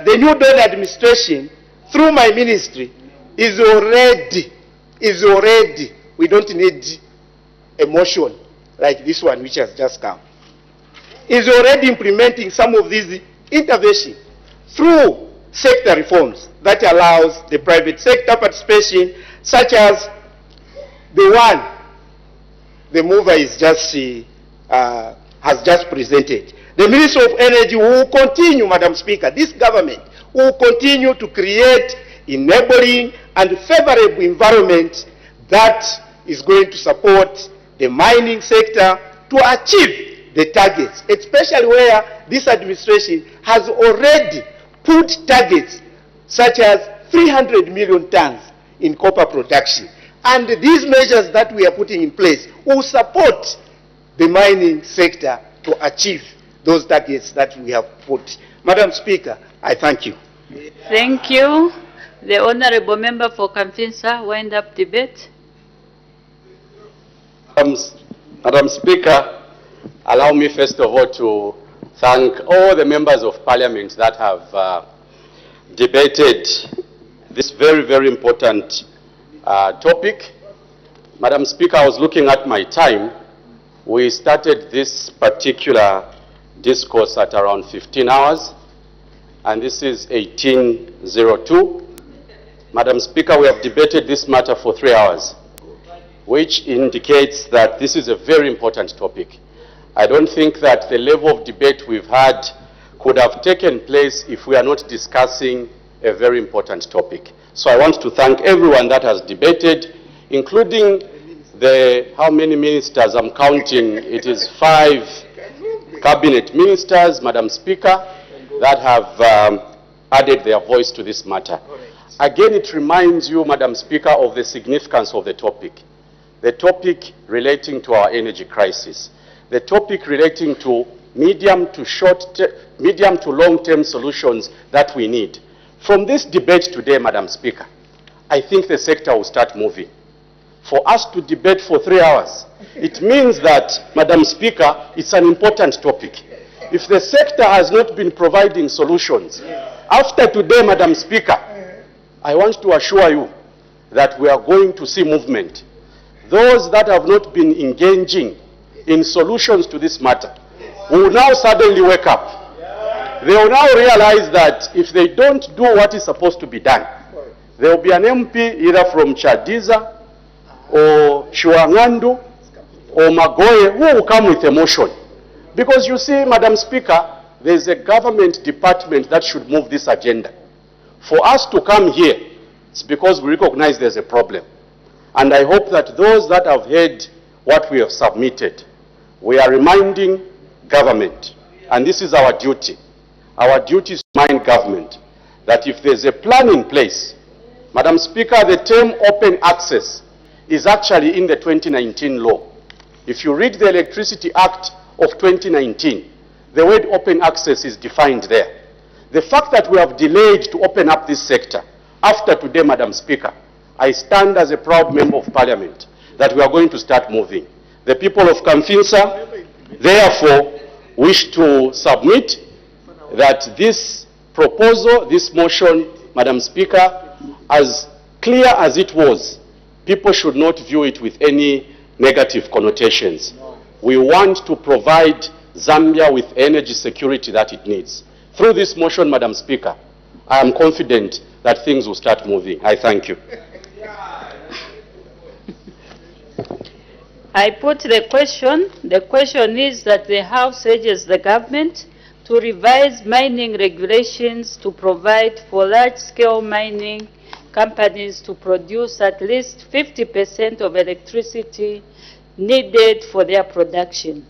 Speaker 4: the New Dawn administration, through my ministry, is already, we don't need a motion like this one which has just come, is already implementing some of these interventions through sector reforms that allows the private sector participation, such as the one the mover is just, has just presented. The Ministry of Energy will continue, Madam Speaker, this government will continue to create enabling and favorable environment that is going to support the mining sector to achieve the targets, especially where this administration has already put targets such as 300 million tons in copper production. And these measures that we are putting in place will support the mining sector to achieve those targets that we have put. Madam Speaker, I thank you.
Speaker 3: Thank you. The Honourable Member for Kamfinsa, wind up debate.
Speaker 5: Madam Speaker, allow me first of all to thank all the members of Parliament that have debated this very, very important topic. Madam Speaker, I was looking at my time. We started this particular discourse at around 15 hours, and this is 18:02. Madam Speaker, we have debated this matter for 3 hours, which indicates that this is a very important topic. I don't think that the level of debate we've had could have taken place if we are not discussing a very important topic. So I want to thank everyone that has debated, including how many ministers I'm counting. It is 5 cabinet ministers, Madam Speaker, that have added their voice to this matter. Again, it reminds you, Madam Speaker, of the significance of the topic relating to our energy crisis, the topic relating to medium to long-term solutions that we need. From this debate today, Madam Speaker, I think the sector will start moving. For us to debate for 3 hours, it means that, Madam Speaker, it's an important topic. If the sector has not been providing solutions, after today, Madam Speaker, I want to assure you that we are going to see movement. Those that have not been engaging in solutions to this matter will now suddenly wake up. They will now realize that if they don't do what is supposed to be done, there will be an MP either from Chadiza or Shuangandu or Magoye who will come with a motion. Because you see, Madam Speaker, there is a government department that should move this agenda. For us to come here, it's because we recognize there's a problem. And I hope that those that have heard what we have submitted, we are reminding government, and this is our duty. Our duty is to remind government that if there's a plan in place, Madam Speaker, the term open access is actually in the 2019 law. If you read the Electricity Act of 2019, the word open access is defined there. The fact that we have delayed to open up this sector, after today, Madam Speaker, I stand as a proud member of Parliament that we are going to start moving. The people of Kamfinsa, therefore, wish to submit that this proposal, this motion, Madam Speaker, as clear as it was, people should not view it with any negative connotations. We want to provide Zambia with energy security that it needs. Through this motion, Madam Speaker, I am confident that things will start moving. I thank you.
Speaker 3: I put the question. The question is that the House urges the government to revise mining regulations to provide for large-scale mining companies to produce at least 50% of electricity needed for their production.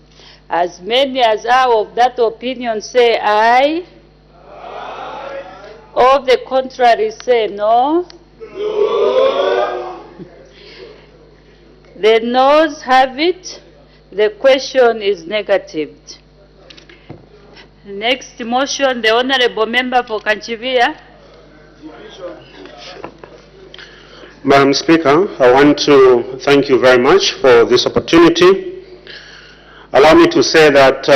Speaker 3: As many as are of that opinion say aye. Aye. All the contrary say no. No. The noes have it. The question is negatived. Next motion, the Honourable Member for Kanchivia.
Speaker 12: Madam Speaker, I want to thank you very much for this opportunity. Allow me to say that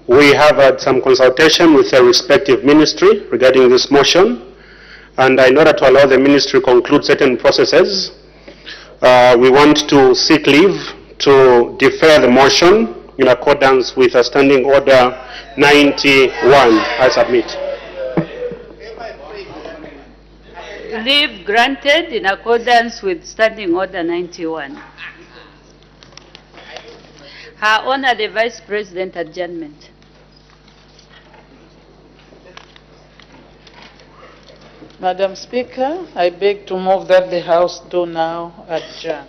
Speaker 12: we have had some consultation with the respective ministry regarding this motion, and in order to allow the ministry to conclude certain processes, we want to seek leave to defer the motion in accordance with a Standing Order 91. I submit.
Speaker 3: Leave granted in accordance with Standing Order 91. Her Honor the Vice President, adjournment.
Speaker 2: Madam Speaker, I beg to move that the House do now adjourn.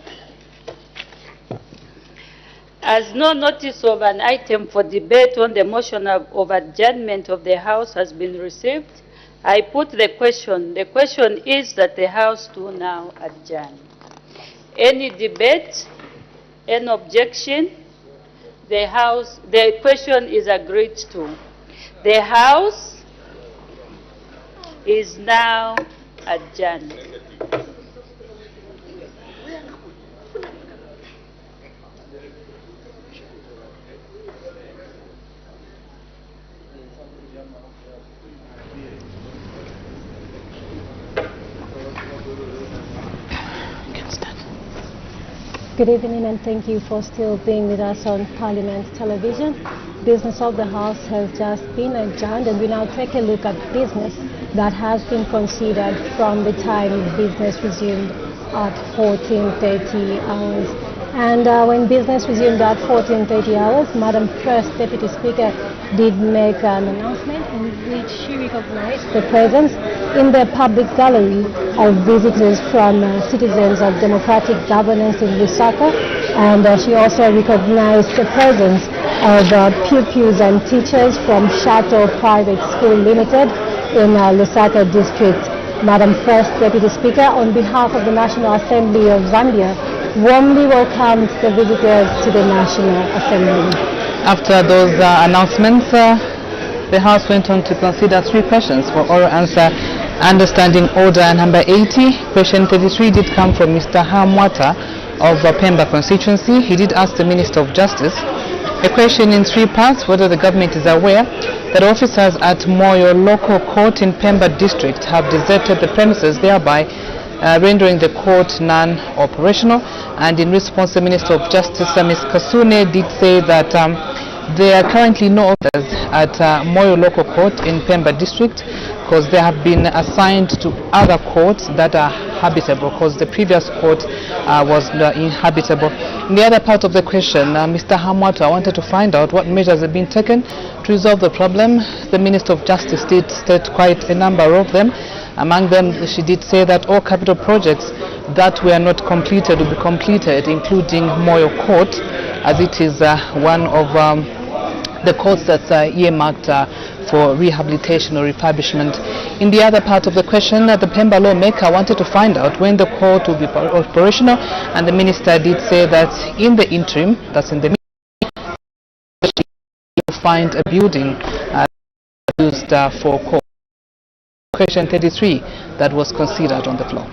Speaker 3: As no notice of an item for debate on the motion of adjournment of the House has been received, I put the question. The question is that the House do now adjourn. Any debate? Any objection? The question is agreed to. The House is now adjourned.
Speaker 1: Good evening and thank you for still being with us on Parliament Television. Business of the House has just been adjourned and we now take a look at business that has been considered from the time business resumed at 14:30 hours. And when business resumed at 14:30 hours, Madam First Deputy Speaker did make an announcement in which she recognized the presence in the public gallery of visitors from citizens of democratic governance in Lusaka, and she also recognized the presence of pupils and teachers from Shato Private School Limited in Lusaka district. Madam First Deputy Speaker, on behalf of the National Assembly of Zambia, warmly welcomes the visitors to the National Assembly.
Speaker 2: After those announcements, the House went on to consider 3 questions for oral answer. Understanding Order number 80. Question 33 did come from Mr. Hamwata of Pemba constituency. He did ask the Minister of Justice a question in 3 parts: whether the government is aware that officers at Moyo local court in Pemba district have deserted the premises, thereby rendering the court non-operational. And in response, the Minister of Justice, Ms. Kasune, did say that there are currently no officers at Moyo local court in Pemba district because they have been assigned to other courts that are habitable, because the previous court was inhabitable. In the other part of the question, Mr. Hamwata wanted to find out what measures have been taken to resolve the problem. The Minister of Justice did state quite a number of them. Among them, she did say that all capital projects that were not completed will be completed, including Moyo Court, as it is one of the courts that's earmarked for rehabilitation or refurbishment. In the other part of the question, the Pemba lawmaker wanted to find out when the court will be operational, and the minister did say that in the interim, that's in the to find a building used for question 33 that was considered on the floor.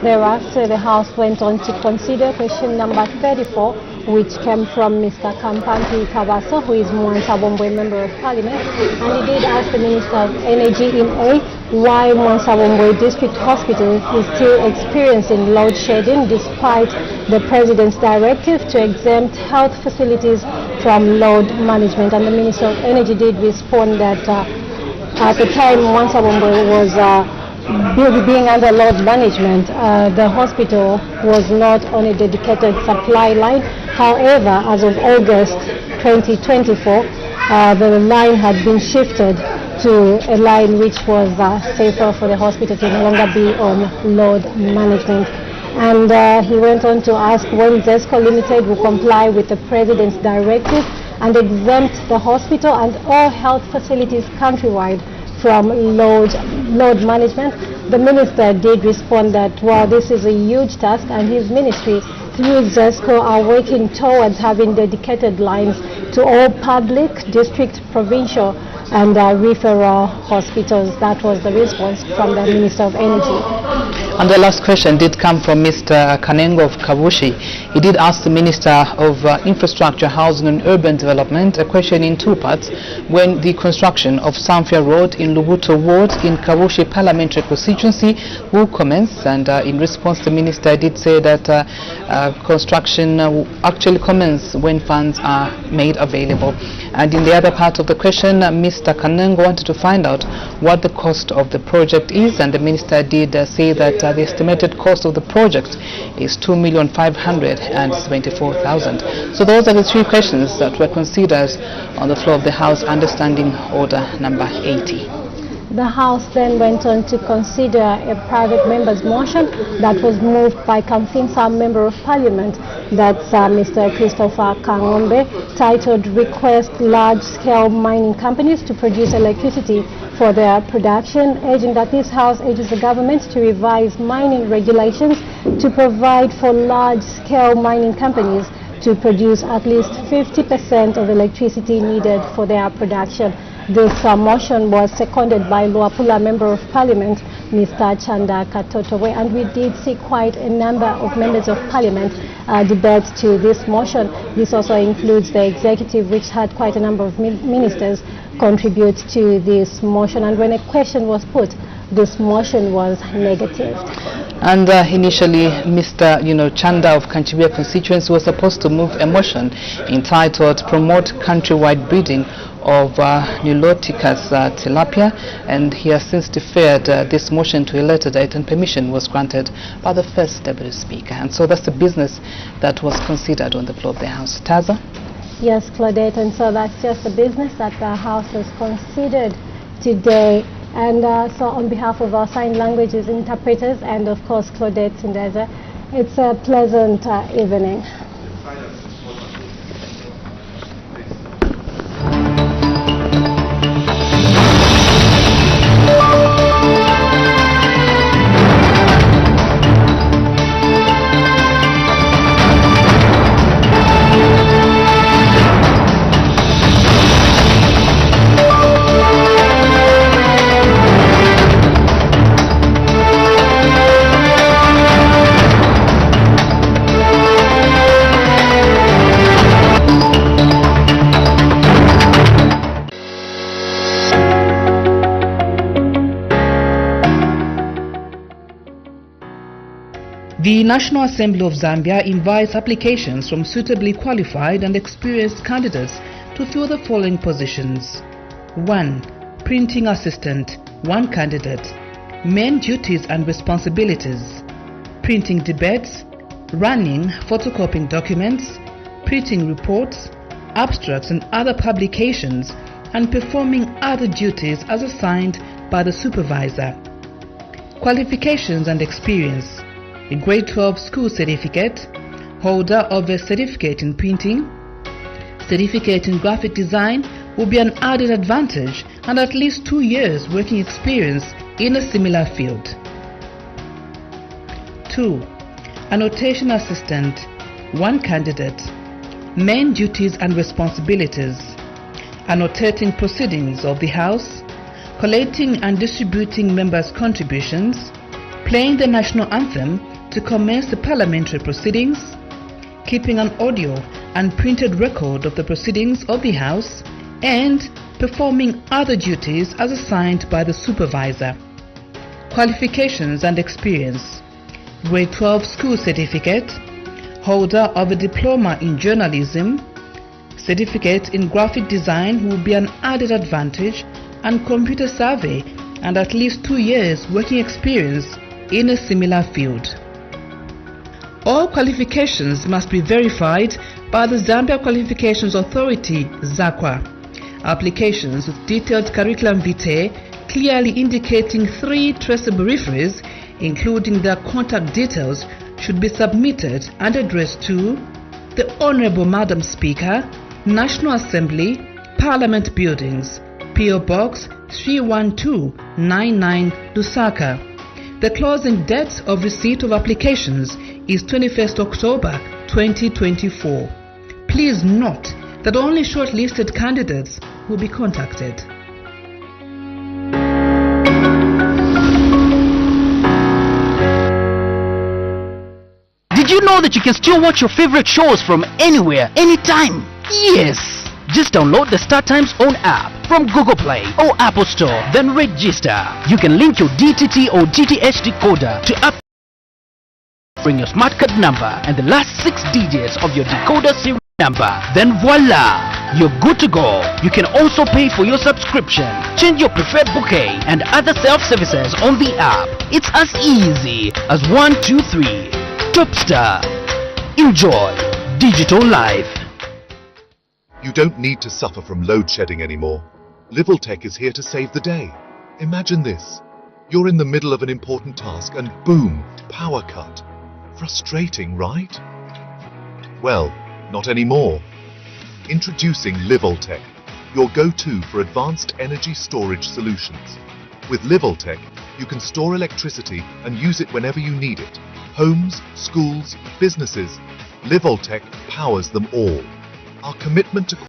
Speaker 1: Thereafter, the House went on to consider question number 34, which came from Mr. Kampanti Kabaso, who is Mwansabombwe Member of Parliament, and he did ask the Minister of Energy in A why Mwansabombwe District Hospital is still experiencing load shedding despite the President's directive to exempt health facilities from load management. And the Minister of Energy did respond that at the time Mwansabombwe was being under load management, the hospital was not on a dedicated supply line. However, as of August 2024, the line had been shifted to a line which was safer for the hospital to no longer be on load management. And he went on to ask when ZESCO Limited will comply with the President's directive and exempt the hospital and all health facilities countrywide from load management. The minister did respond that while this is a huge task and his ministry through ZESCO are working towards having dedicated lines to all public, district, provincial and referral hospitals. That was the response from the Minister of Energy.
Speaker 2: And the last question did come from Mr. Kanengo of Kabushi. He did ask the Minister of Infrastructure, Housing and Urban Development a question in two parts. When the construction of Samfya Road in Lubuto Ward in Kabushi Parliamentary constituency will commence, and in response the Minister did say that construction will actually commence when funds are made available. And in the other part of the question, Mr. Kanengo wanted to find out what the cost of the project is, and the Minister did say that the estimated cost of the project is 2,574,000. So those are the three questions that were considered on the floor of the House under Standing Order number 80.
Speaker 1: The House then went on to consider a private member's motion that was moved by Kamfinsa Member of Parliament, that's Mr. Christopher Kangombe, titled Request Large-Scale Mining Companies to Produce Electricity for Their Production, urging that this House urges the government to revise mining regulations to provide for large-scale mining companies to produce at least 50% of electricity needed for their production. This motion was seconded by Luapula Member of Parliament, Mr. Chanda Katotowe, and we did see quite a number of members of Parliament debate to this motion. This also includes the executive, which had quite a number of ministers contribute to this motion. And when a question was put, this motion was negative.
Speaker 2: And initially, Mr. Chanda of Kanchibia constituency was supposed to move a motion entitled Promote Countrywide Breeding of Niloticus tilapia, and he has since deferred this motion to a later date, and permission was granted by the first Deputy Speaker. And so that's the business that was considered on the floor of the House. Taza?
Speaker 1: Yes, Claudette, and so that's just the business that the House has considered today. And so on behalf of our sign languages interpreters and of course Claudette Sindeza, it's a pleasant evening.
Speaker 2: The National Assembly of Zambia invites applications from suitably qualified and experienced candidates to fill the following positions. 1. Printing Assistant, 1 candidate. Main duties and responsibilities: printing debates, running, photocopying documents, printing reports, abstracts and other publications, and performing other duties as assigned by the supervisor. Qualifications and experience: a grade 12 school certificate, holder of a certificate in printing, certificate in graphic design will be an added advantage, and at least 2 years working experience in a similar field. 2. Annotation Assistant, 1 candidate. Main duties and responsibilities: annotating proceedings of the House, collating and distributing members' contributions, playing the national anthem to commence the parliamentary proceedings, keeping an audio and printed record of the proceedings of the House, and performing other duties as assigned by the supervisor. Qualifications and experience: Grade 12 school certificate, holder of a diploma in journalism, certificate in graphic design will be an added advantage, and computer survey, and at least 2 years working experience in a similar field. All qualifications must be verified by the Zambia Qualifications Authority, ZAQA. Applications with detailed curriculum vitae clearly indicating 3 traceable referees, including their contact details, should be submitted and addressed to the Honorable Madam Speaker, National Assembly, Parliament Buildings, P.O. Box 31299, Lusaka. The closing date of receipt of applications is 21st October 2024. Please note that only shortlisted candidates will be contacted.
Speaker 13: Did you know that you can still watch your favorite shows from anywhere, anytime? Yes! Just download the StarTimes own app from Google Play or Apple Store, then register. You can link your DTT or DTH decoder to app. Bring your smart card number and the last 6 digits of your decoder serial number. Then voila! You're good to go. You can also pay for your subscription, change your preferred bouquet and other self-services on the app. It's as easy as 1, 2, 3. Topstar. Enjoy digital life.
Speaker 14: You don't need to suffer from load shedding anymore. Liveltech is here to save the day. Imagine this. You're in the middle of an important task and boom, power cut. Frustrating, right? Well, not anymore. Introducing Liveltech, your go-to for advanced energy storage solutions. With Liveltech, you can store electricity and use it whenever you need it. Homes, schools, businesses, Liveltech powers them all. Our commitment to